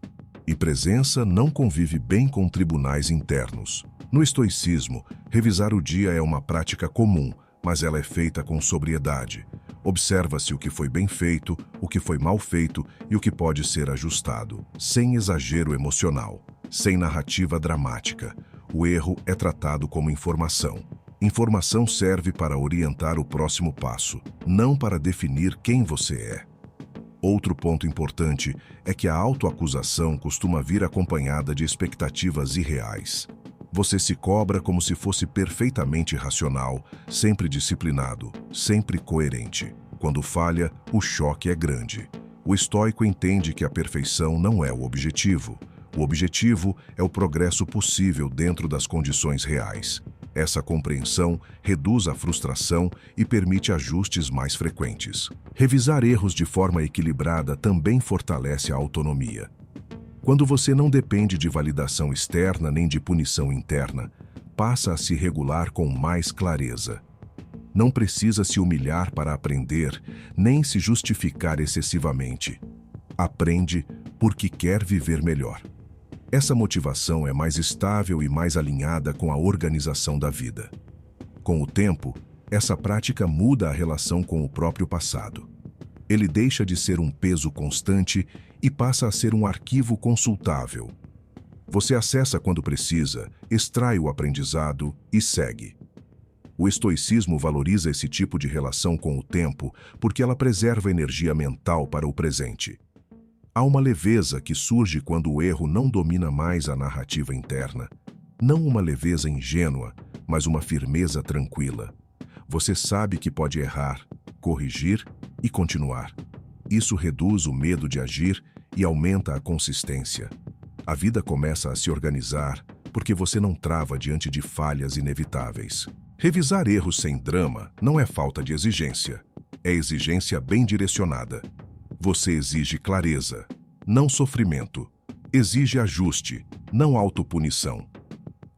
E presença não convive bem com tribunais internos. No estoicismo, revisar o dia é uma prática comum, mas ela é feita com sobriedade. Observa-se o que foi bem feito, o que foi mal feito e o que pode ser ajustado, sem exagero emocional, sem narrativa dramática. O erro é tratado como informação. Informação serve para orientar o próximo passo, não para definir quem você é. Outro ponto importante é que a autoacusação costuma vir acompanhada de expectativas irreais. Você se cobra como se fosse perfeitamente racional, sempre disciplinado, sempre coerente. Quando falha, o choque é grande. O estoico entende que a perfeição não é o objetivo. O objetivo é o progresso possível dentro das condições reais. Essa compreensão reduz a frustração e permite ajustes mais frequentes. Revisar erros de forma equilibrada também fortalece a autonomia. Quando você não depende de validação externa nem de punição interna, passa a se regular com mais clareza. Não precisa se humilhar para aprender, nem se justificar excessivamente. Aprende porque quer viver melhor. Essa motivação é mais estável e mais alinhada com a organização da vida. Com o tempo, essa prática muda a relação com o próprio passado. Ele deixa de ser um peso constante e passa a ser um arquivo consultável. Você acessa quando precisa, extrai o aprendizado e segue. O estoicismo valoriza esse tipo de relação com o tempo porque ela preserva energia mental para o presente. Há uma leveza que surge quando o erro não domina mais a narrativa interna. Não uma leveza ingênua, mas uma firmeza tranquila. Você sabe que pode errar, corrigir e continuar. Isso reduz o medo de agir e aumenta a consistência. A vida começa a se organizar porque você não trava diante de falhas inevitáveis. Revisar erros sem drama não é falta de exigência. É exigência bem direcionada. Você exige clareza, não sofrimento. Exige ajuste, não autopunição.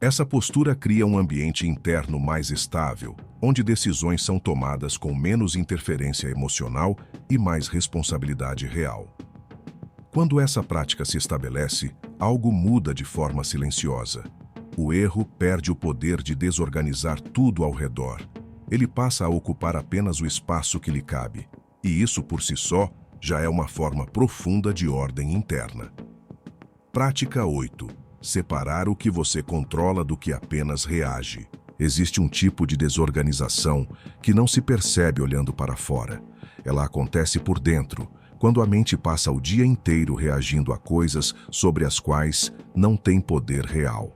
Essa postura cria um ambiente interno mais estável, onde decisões são tomadas com menos interferência emocional e mais responsabilidade real. Quando essa prática se estabelece, algo muda de forma silenciosa. O erro perde o poder de desorganizar tudo ao redor. Ele passa a ocupar apenas o espaço que lhe cabe. E isso, por si só, já é uma forma profunda de ordem interna. Prática 8. Separar o que você controla do que apenas reage. Existe um tipo de desorganização que não se percebe olhando para fora. Ela acontece por dentro, quando a mente passa o dia inteiro reagindo a coisas sobre as quais não tem poder real.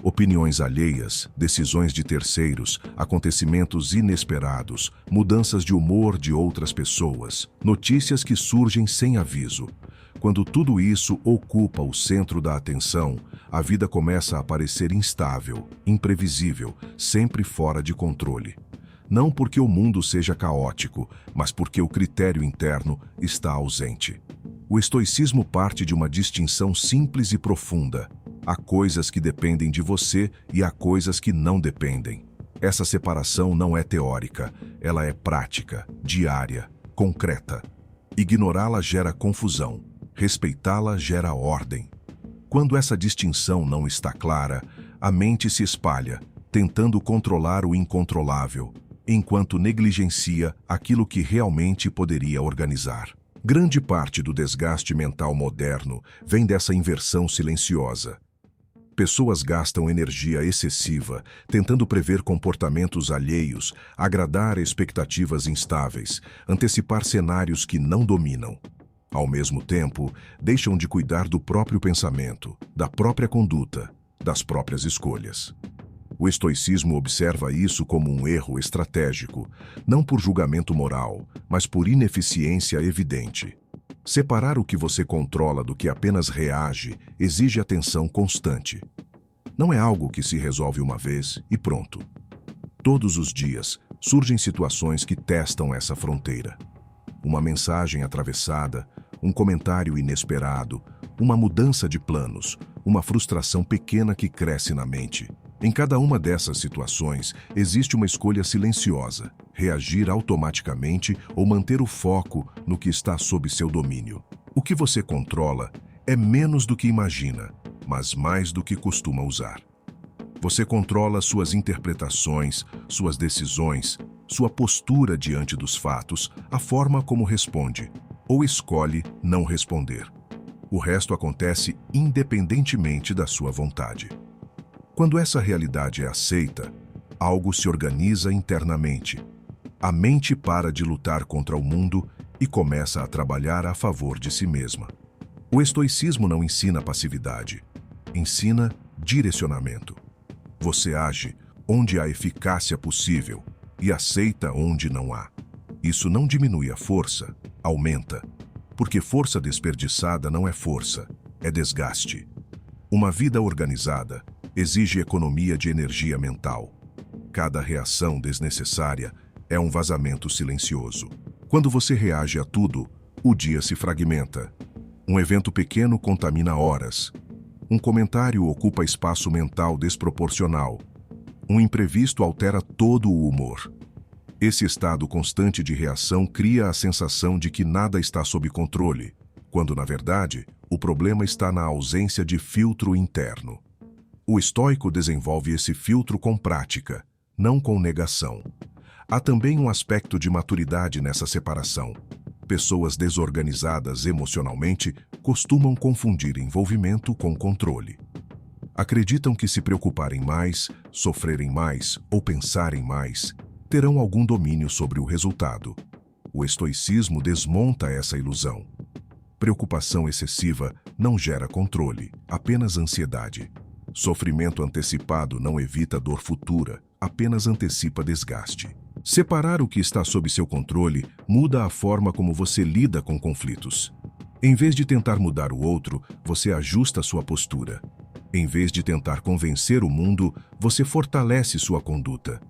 Opiniões alheias, decisões de terceiros, acontecimentos inesperados, mudanças de humor de outras pessoas, notícias que surgem sem aviso. Quando tudo isso ocupa o centro da atenção, a vida começa a parecer instável, imprevisível, sempre fora de controle. Não porque o mundo seja caótico, mas porque o critério interno está ausente. O estoicismo parte de uma distinção simples e profunda. Há coisas que dependem de você e há coisas que não dependem. Essa separação não é teórica, ela é prática, diária, concreta. Ignorá-la gera confusão, respeitá-la gera ordem. Quando essa distinção não está clara, a mente se espalha, tentando controlar o incontrolável, enquanto negligencia aquilo que realmente poderia organizar. Grande parte do desgaste mental moderno vem dessa inversão silenciosa. Pessoas gastam energia excessiva, tentando prever comportamentos alheios, agradar expectativas instáveis, antecipar cenários que não dominam. Ao mesmo tempo, deixam de cuidar do próprio pensamento, da própria conduta, das próprias escolhas. O estoicismo observa isso como um erro estratégico, não por julgamento moral, mas por ineficiência evidente. Separar o que você controla do que apenas reage exige atenção constante. Não é algo que se resolve uma vez e pronto. Todos os dias surgem situações que testam essa fronteira. Uma mensagem atravessada, um comentário inesperado, uma mudança de planos, uma frustração pequena que cresce na mente. Em cada uma dessas situações, existe uma escolha silenciosa: reagir automaticamente ou manter o foco no que está sob seu domínio. O que você controla é menos do que imagina, mas mais do que costuma usar. Você controla suas interpretações, suas decisões, sua postura diante dos fatos, a forma como responde, ou escolhe não responder. O resto acontece independentemente da sua vontade. Quando essa realidade é aceita, algo se organiza internamente. A mente para de lutar contra o mundo e começa a trabalhar a favor de si mesma. O estoicismo não ensina passividade, ensina direcionamento. Você age onde há eficácia possível e aceita onde não há. Isso não diminui a força, aumenta. Porque força desperdiçada não é força, é desgaste. Uma vida organizada exige economia de energia mental. Cada reação desnecessária é um vazamento silencioso. Quando você reage a tudo, o dia se fragmenta. Um evento pequeno contamina horas. Um comentário ocupa espaço mental desproporcional. Um imprevisto altera todo o humor. Esse estado constante de reação cria a sensação de que nada está sob controle, quando, na verdade, o problema está na ausência de filtro interno. O estoico desenvolve esse filtro com prática, não com negação. Há também um aspecto de maturidade nessa separação. Pessoas desorganizadas emocionalmente costumam confundir envolvimento com controle. Acreditam que se preocuparem mais, sofrerem mais ou pensarem mais, terão algum domínio sobre o resultado. O estoicismo desmonta essa ilusão. Preocupação excessiva não gera controle, apenas ansiedade. Sofrimento antecipado não evita dor futura, apenas antecipa desgaste. Separar o que está sob seu controle muda a forma como você lida com conflitos. Em vez de tentar mudar o outro, você ajusta sua postura. Em vez de tentar convencer o mundo, você fortalece sua conduta.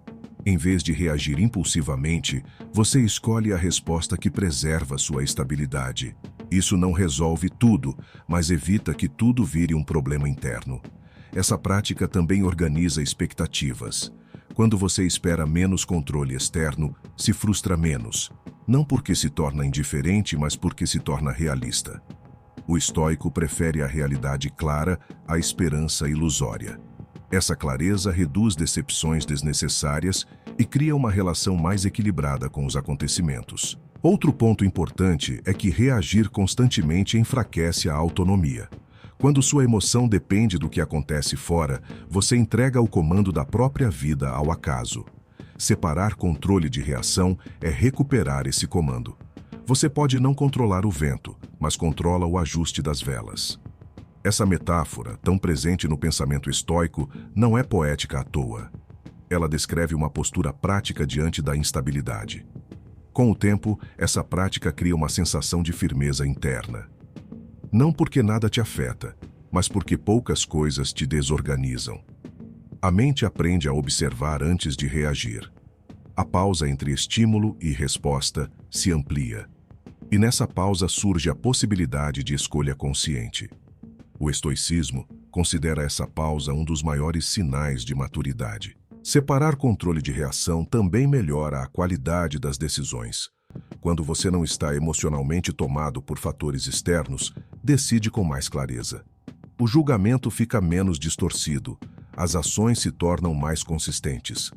Em vez de reagir impulsivamente, você escolhe a resposta que preserva sua estabilidade. Isso não resolve tudo, mas evita que tudo vire um problema interno. Essa prática também organiza expectativas. Quando você espera menos controle externo, se frustra menos. Não porque se torna indiferente, mas porque se torna realista. O estoico prefere a realidade clara à esperança ilusória. Essa clareza reduz decepções desnecessárias e cria uma relação mais equilibrada com os acontecimentos. Outro ponto importante é que reagir constantemente enfraquece a autonomia. Quando sua emoção depende do que acontece fora, você entrega o comando da própria vida ao acaso. Separar controle de reação é recuperar esse comando. Você pode não controlar o vento, mas controla o ajuste das velas. Essa metáfora, tão presente no pensamento estoico, não é poética à toa. Ela descreve uma postura prática diante da instabilidade. Com o tempo, essa prática cria uma sensação de firmeza interna. Não porque nada te afeta, mas porque poucas coisas te desorganizam. A mente aprende a observar antes de reagir. A pausa entre estímulo e resposta se amplia. E nessa pausa surge a possibilidade de escolha consciente. O estoicismo considera essa pausa um dos maiores sinais de maturidade. Separar controle de reação também melhora a qualidade das decisões. Quando você não está emocionalmente tomado por fatores externos, decide com mais clareza. O julgamento fica menos distorcido, as ações se tornam mais consistentes.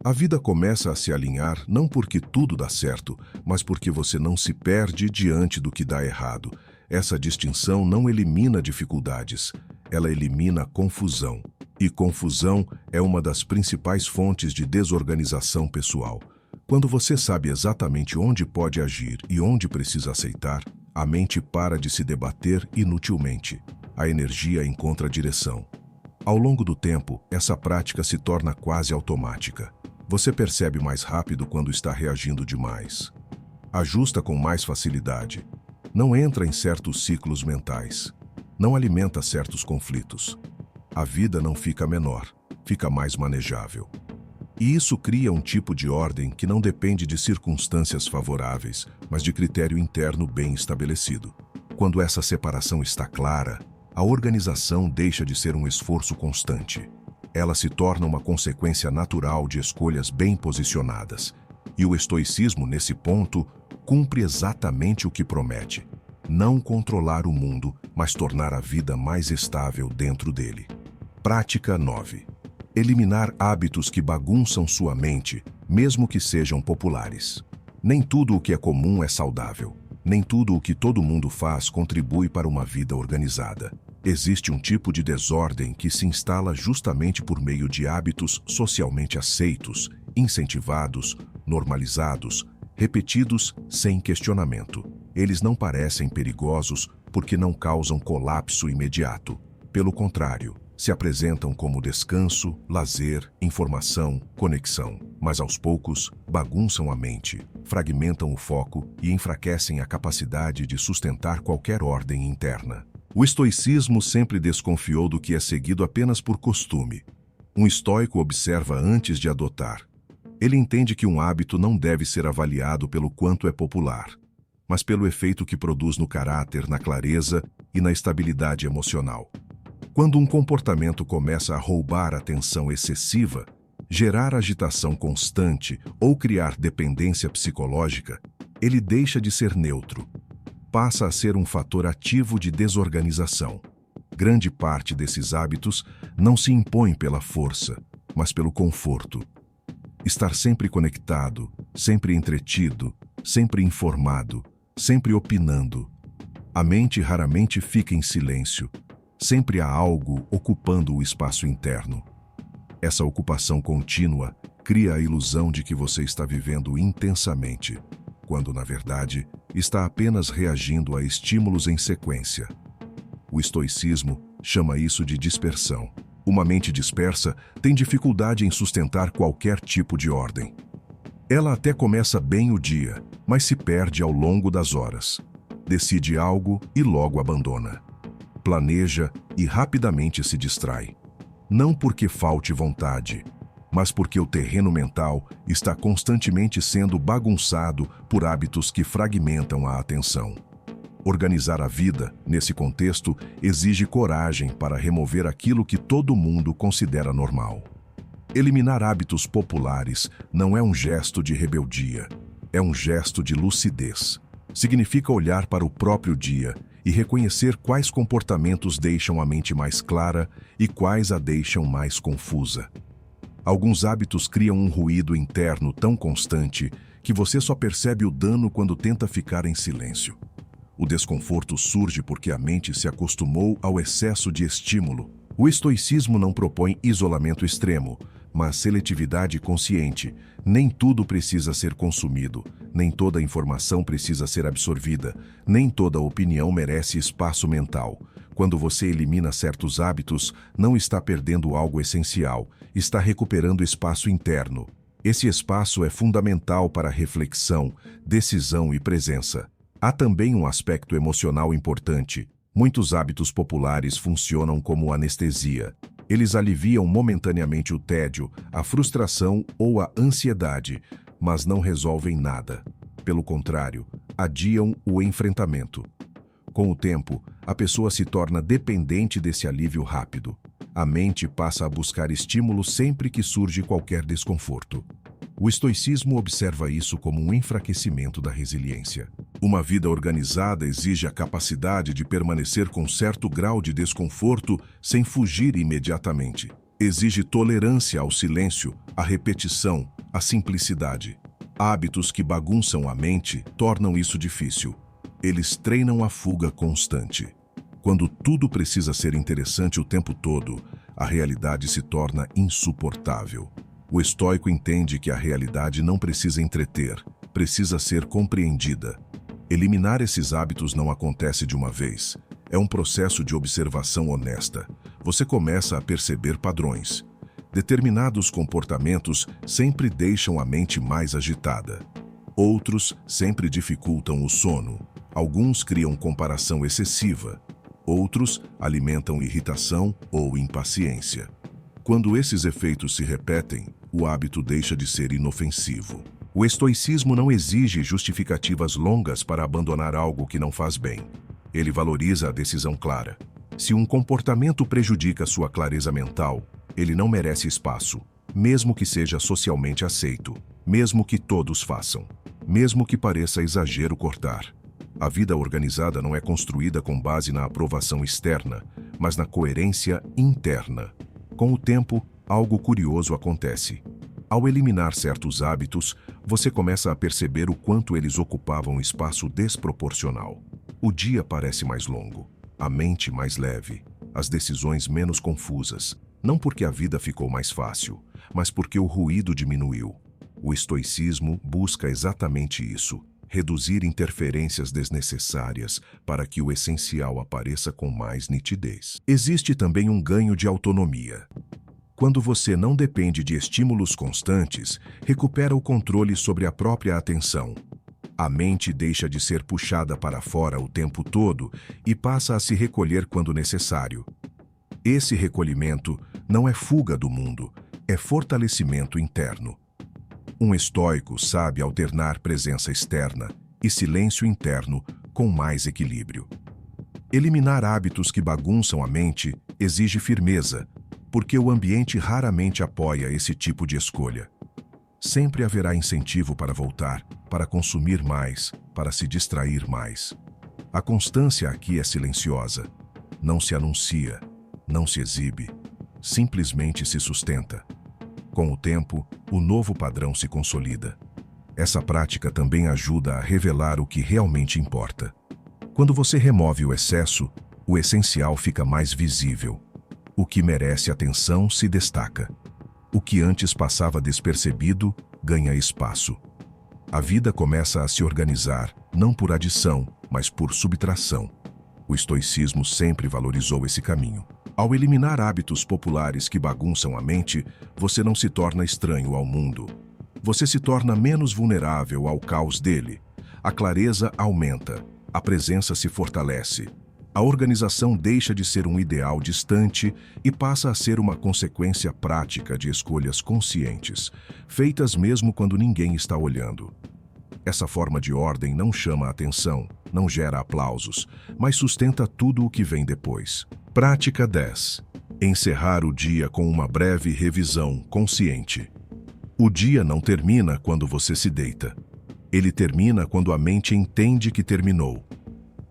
A vida começa a se alinhar não porque tudo dá certo, mas porque você não se perde diante do que dá errado. Essa distinção não elimina dificuldades, ela elimina confusão. E confusão é uma das principais fontes de desorganização pessoal. Quando você sabe exatamente onde pode agir e onde precisa aceitar, a mente para de se debater inutilmente. A energia encontra direção. Ao longo do tempo, essa prática se torna quase automática. Você percebe mais rápido quando está reagindo demais. Ajusta com mais facilidade. Não entra em certos ciclos mentais. Não alimenta certos conflitos. A vida não fica menor, fica mais manejável. E isso cria um tipo de ordem que não depende de circunstâncias favoráveis, mas de critério interno bem estabelecido. Quando essa separação está clara, a organização deixa de ser um esforço constante. Ela se torna uma consequência natural de escolhas bem posicionadas. E o estoicismo, nesse ponto, cumpre exatamente o que promete. Não controlar o mundo, mas tornar a vida mais estável dentro dele. Prática 9. Eliminar hábitos que bagunçam sua mente, mesmo que sejam populares. Nem tudo o que é comum é saudável. Nem tudo o que todo mundo faz contribui para uma vida organizada. Existe um tipo de desordem que se instala justamente por meio de hábitos socialmente aceitos, incentivados, normalizados, repetidos sem questionamento. Eles não parecem perigosos porque não causam colapso imediato. Pelo contrário, se apresentam como descanso, lazer, informação, conexão, mas aos poucos bagunçam a mente, fragmentam o foco e enfraquecem a capacidade de sustentar qualquer ordem interna. O estoicismo sempre desconfiou do que é seguido apenas por costume. Um estoico observa antes de adotar. Ele entende que um hábito não deve ser avaliado pelo quanto é popular, mas pelo efeito que produz no caráter, na clareza e na estabilidade emocional. Quando um comportamento começa a roubar atenção excessiva, gerar agitação constante ou criar dependência psicológica, ele deixa de ser neutro. Passa a ser um fator ativo de desorganização. Grande parte desses hábitos não se impõe pela força, mas pelo conforto. Estar sempre conectado, sempre entretido, sempre informado, sempre opinando. A mente raramente fica em silêncio. Sempre há algo ocupando o espaço interno. Essa ocupação contínua cria a ilusão de que você está vivendo intensamente, quando, na verdade, está apenas reagindo a estímulos em sequência. O estoicismo chama isso de dispersão. Uma mente dispersa tem dificuldade em sustentar qualquer tipo de ordem. Ela até começa bem o dia, mas se perde ao longo das horas. Decide algo e logo abandona. Planeja e rapidamente se distrai. Não porque falte vontade, mas porque o terreno mental está constantemente sendo bagunçado por hábitos que fragmentam a atenção. Organizar a vida, nesse contexto, exige coragem para remover aquilo que todo mundo considera normal. Eliminar hábitos populares não é um gesto de rebeldia, é um gesto de lucidez. Significa olhar para o próprio dia e reconhecer quais comportamentos deixam a mente mais clara e quais a deixam mais confusa. Alguns hábitos criam um ruído interno tão constante que você só percebe o dano quando tenta ficar em silêncio. O desconforto surge porque a mente se acostumou ao excesso de estímulo. O estoicismo não propõe isolamento extremo, mas seletividade consciente. Nem tudo precisa ser consumido, nem toda informação precisa ser absorvida, nem toda opinião merece espaço mental. Quando você elimina certos hábitos, não está perdendo algo essencial, está recuperando espaço interno. Esse espaço é fundamental para reflexão, decisão e presença. Há também um aspecto emocional importante. Muitos hábitos populares funcionam como anestesia. Eles aliviam momentaneamente o tédio, a frustração ou a ansiedade, mas não resolvem nada. Pelo contrário, adiam o enfrentamento. Com o tempo, a pessoa se torna dependente desse alívio rápido. A mente passa a buscar estímulo sempre que surge qualquer desconforto. O estoicismo observa isso como um enfraquecimento da resiliência. Uma vida organizada exige a capacidade de permanecer com certo grau de desconforto sem fugir imediatamente. Exige tolerância ao silêncio, à repetição, à simplicidade. Hábitos que bagunçam a mente tornam isso difícil. Eles treinam a fuga constante. Quando tudo precisa ser interessante o tempo todo, a realidade se torna insuportável. O estoico entende que a realidade não precisa entreter, precisa ser compreendida. Eliminar esses hábitos não acontece de uma vez. É um processo de observação honesta. Você começa a perceber padrões. Determinados comportamentos sempre deixam a mente mais agitada. Outros sempre dificultam o sono. Alguns criam comparação excessiva. Outros alimentam irritação ou impaciência. Quando esses efeitos se repetem, o hábito deixa de ser inofensivo. O estoicismo não exige justificativas longas para abandonar algo que não faz bem. Ele valoriza a decisão clara. Se um comportamento prejudica sua clareza mental, ele não merece espaço, mesmo que seja socialmente aceito, mesmo que todos façam, mesmo que pareça exagero cortar. A vida organizada não é construída com base na aprovação externa, mas na coerência interna. Com o tempo, algo curioso acontece. Ao eliminar certos hábitos, você começa a perceber o quanto eles ocupavam espaço desproporcional. O dia parece mais longo, a mente mais leve, as decisões menos confusas, não porque a vida ficou mais fácil, mas porque o ruído diminuiu. O estoicismo busca exatamente isso: reduzir interferências desnecessárias para que o essencial apareça com mais nitidez. Existe também um ganho de autonomia. Quando você não depende de estímulos constantes, recupera o controle sobre a própria atenção. A mente deixa de ser puxada para fora o tempo todo e passa a se recolher quando necessário. Esse recolhimento não é fuga do mundo, é fortalecimento interno. Um estoico sabe alternar presença externa e silêncio interno com mais equilíbrio. Eliminar hábitos que bagunçam a mente exige firmeza, porque o ambiente raramente apoia esse tipo de escolha. Sempre haverá incentivo para voltar, para consumir mais, para se distrair mais. A constância aqui é silenciosa. Não se anuncia, não se exibe, simplesmente se sustenta. Com o tempo, o novo padrão se consolida. Essa prática também ajuda a revelar o que realmente importa. Quando você remove o excesso, o essencial fica mais visível. O que merece atenção se destaca. O que antes passava despercebido ganha espaço. A vida começa a se organizar, não por adição, mas por subtração. O estoicismo sempre valorizou esse caminho. Ao eliminar hábitos populares que bagunçam a mente, você não se torna estranho ao mundo. Você se torna menos vulnerável ao caos dele. A clareza aumenta, a presença se fortalece. A organização deixa de ser um ideal distante e passa a ser uma consequência prática de escolhas conscientes, feitas mesmo quando ninguém está olhando. Essa forma de ordem não chama a atenção, não gera aplausos, mas sustenta tudo o que vem depois. Prática 10. Encerrar o dia com uma breve revisão consciente. O dia não termina quando você se deita. Ele termina quando a mente entende que terminou.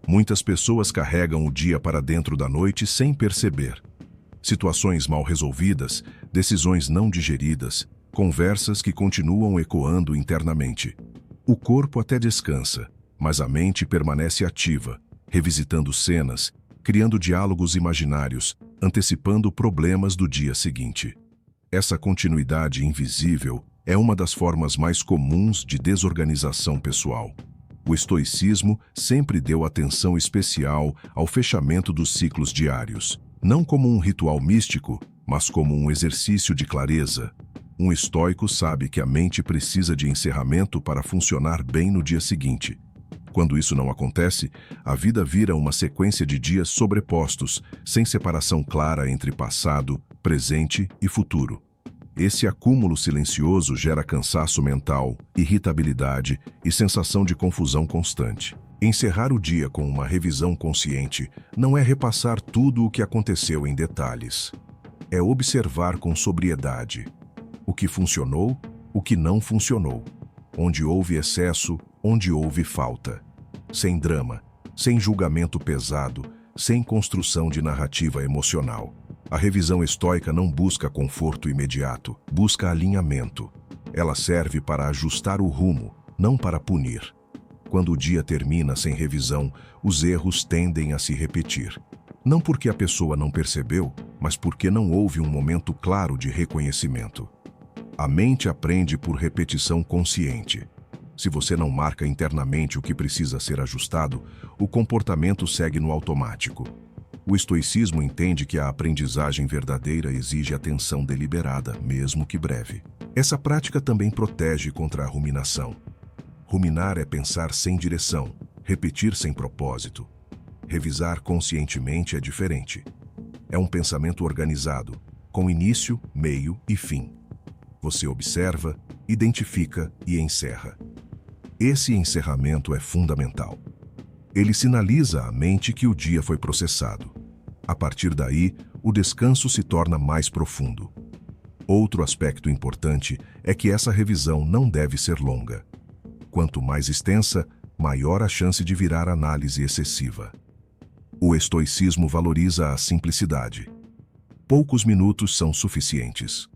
Muitas pessoas carregam o dia para dentro da noite sem perceber. Situações mal resolvidas, decisões não digeridas, conversas que continuam ecoando internamente. O corpo até descansa, mas a mente permanece ativa, revisitando cenas, criando diálogos imaginários, antecipando problemas do dia seguinte. Essa continuidade invisível é uma das formas mais comuns de desorganização pessoal. O estoicismo sempre deu atenção especial ao fechamento dos ciclos diários, não como um ritual místico, mas como um exercício de clareza. Um estoico sabe que a mente precisa de encerramento para funcionar bem no dia seguinte. Quando isso não acontece, a vida vira uma sequência de dias sobrepostos, sem separação clara entre passado, presente e futuro. Esse acúmulo silencioso gera cansaço mental, irritabilidade e sensação de confusão constante. Encerrar o dia com uma revisão consciente não é repassar tudo o que aconteceu em detalhes. É observar com sobriedade o que funcionou, o que não funcionou, onde houve excesso, onde houve falta. Sem drama, sem julgamento pesado, sem construção de narrativa emocional. A revisão estoica não busca conforto imediato, busca alinhamento. Ela serve para ajustar o rumo, não para punir. Quando o dia termina sem revisão, os erros tendem a se repetir. Não porque a pessoa não percebeu, mas porque não houve um momento claro de reconhecimento. A mente aprende por repetição consciente. Se você não marca internamente o que precisa ser ajustado, o comportamento segue no automático. O estoicismo entende que a aprendizagem verdadeira exige atenção deliberada, mesmo que breve. Essa prática também protege contra a ruminação. Ruminar é pensar sem direção, repetir sem propósito. Revisar conscientemente é diferente. É um pensamento organizado, com início, meio e fim. Você observa, identifica e encerra. Esse encerramento é fundamental. Ele sinaliza à mente que o dia foi processado. A partir daí, o descanso se torna mais profundo. Outro aspecto importante é que essa revisão não deve ser longa. Quanto mais extensa, maior a chance de virar análise excessiva. O estoicismo valoriza a simplicidade. Poucos minutos são suficientes.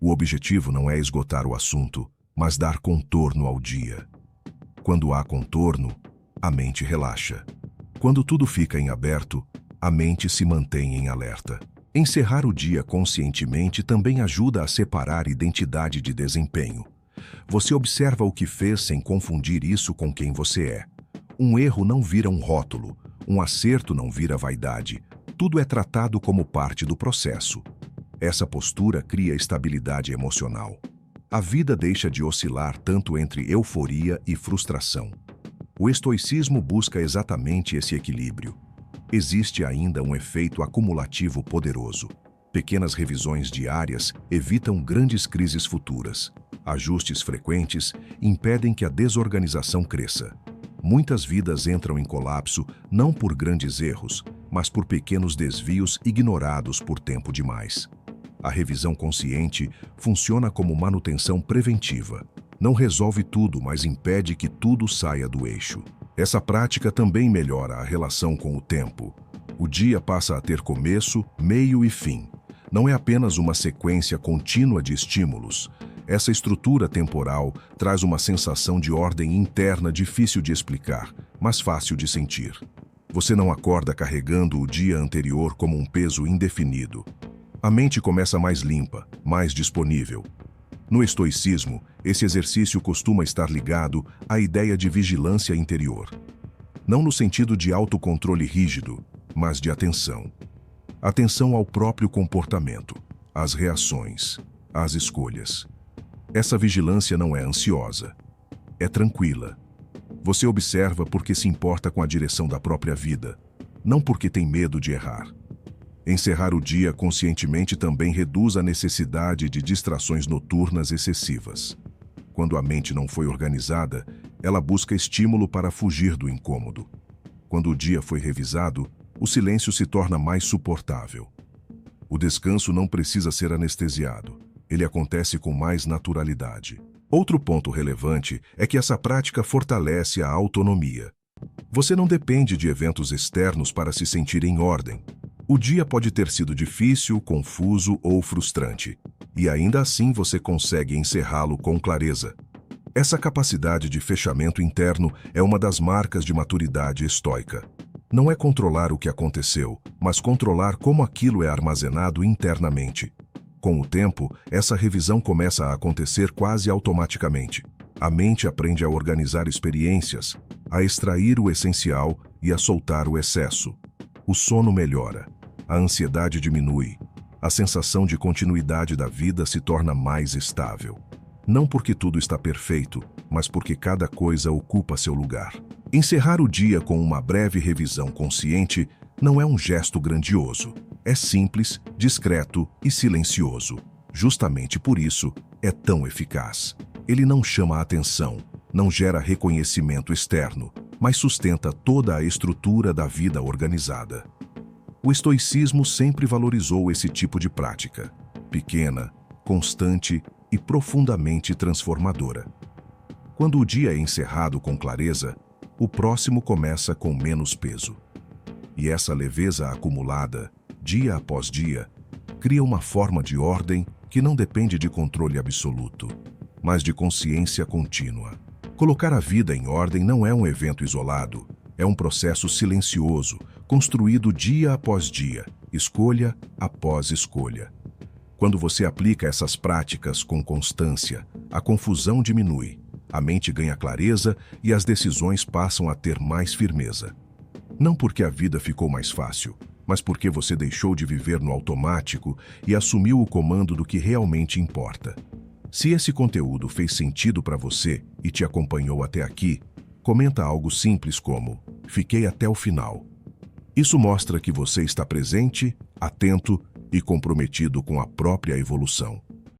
O objetivo não é esgotar o assunto, mas dar contorno ao dia. Quando há contorno, a mente relaxa. Quando tudo fica em aberto, a mente se mantém em alerta. Encerrar o dia conscientemente também ajuda a separar identidade de desempenho. Você observa o que fez sem confundir isso com quem você é. Um erro não vira um rótulo, um acerto não vira vaidade. Tudo é tratado como parte do processo. Essa postura cria estabilidade emocional. A vida deixa de oscilar tanto entre euforia e frustração. O estoicismo busca exatamente esse equilíbrio. Existe ainda um efeito acumulativo poderoso. Pequenas revisões diárias evitam grandes crises futuras. Ajustes frequentes impedem que a desorganização cresça. Muitas vidas entram em colapso não por grandes erros, mas por pequenos desvios ignorados por tempo demais. A revisão consciente funciona como manutenção preventiva. Não resolve tudo, mas impede que tudo saia do eixo. Essa prática também melhora a relação com o tempo. O dia passa a ter começo, meio e fim. Não é apenas uma sequência contínua de estímulos. Essa estrutura temporal traz uma sensação de ordem interna difícil de explicar, mas fácil de sentir. Você não acorda carregando o dia anterior como um peso indefinido. A mente começa mais limpa, mais disponível. No estoicismo, esse exercício costuma estar ligado à ideia de vigilância interior. Não no sentido de autocontrole rígido, mas de atenção. Atenção ao próprio comportamento, às reações, às escolhas. Essa vigilância não é ansiosa, é tranquila. Você observa porque se importa com a direção da própria vida, não porque tem medo de errar. Encerrar o dia conscientemente também reduz a necessidade de distrações noturnas excessivas. Quando a mente não foi organizada, ela busca estímulo para fugir do incômodo. Quando o dia foi revisado, o silêncio se torna mais suportável. O descanso não precisa ser anestesiado. Ele acontece com mais naturalidade. Outro ponto relevante é que essa prática fortalece a autonomia. Você não depende de eventos externos para se sentir em ordem. O dia pode ter sido difícil, confuso ou frustrante, e ainda assim você consegue encerrá-lo com clareza. Essa capacidade de fechamento interno é uma das marcas de maturidade estoica. Não é controlar o que aconteceu, mas controlar como aquilo é armazenado internamente. Com o tempo, essa revisão começa a acontecer quase automaticamente. A mente aprende a organizar experiências, a extrair o essencial e a soltar o excesso. O sono melhora. A ansiedade diminui. A sensação de continuidade da vida se torna mais estável. Não porque tudo está perfeito, mas porque cada coisa ocupa seu lugar. Encerrar o dia com uma breve revisão consciente não é um gesto grandioso. É simples, discreto e silencioso. Justamente por isso, é tão eficaz. Ele não chama a atenção, não gera reconhecimento externo, mas sustenta toda a estrutura da vida organizada. O estoicismo sempre valorizou esse tipo de prática, pequena, constante e profundamente transformadora. Quando o dia é encerrado com clareza, o próximo começa com menos peso. E essa leveza acumulada, dia após dia, cria uma forma de ordem que não depende de controle absoluto, mas de consciência contínua. Colocar a vida em ordem não é um evento isolado, é um processo silencioso, construído dia após dia, escolha após escolha. Quando você aplica essas práticas com constância, a confusão diminui, a mente ganha clareza e as decisões passam a ter mais firmeza. Não porque a vida ficou mais fácil, mas porque você deixou de viver no automático e assumiu o comando do que realmente importa. Se esse conteúdo fez sentido para você e te acompanhou até aqui, comenta algo simples como: "Fiquei até o final". Isso mostra que você está presente, atento e comprometido com a própria evolução.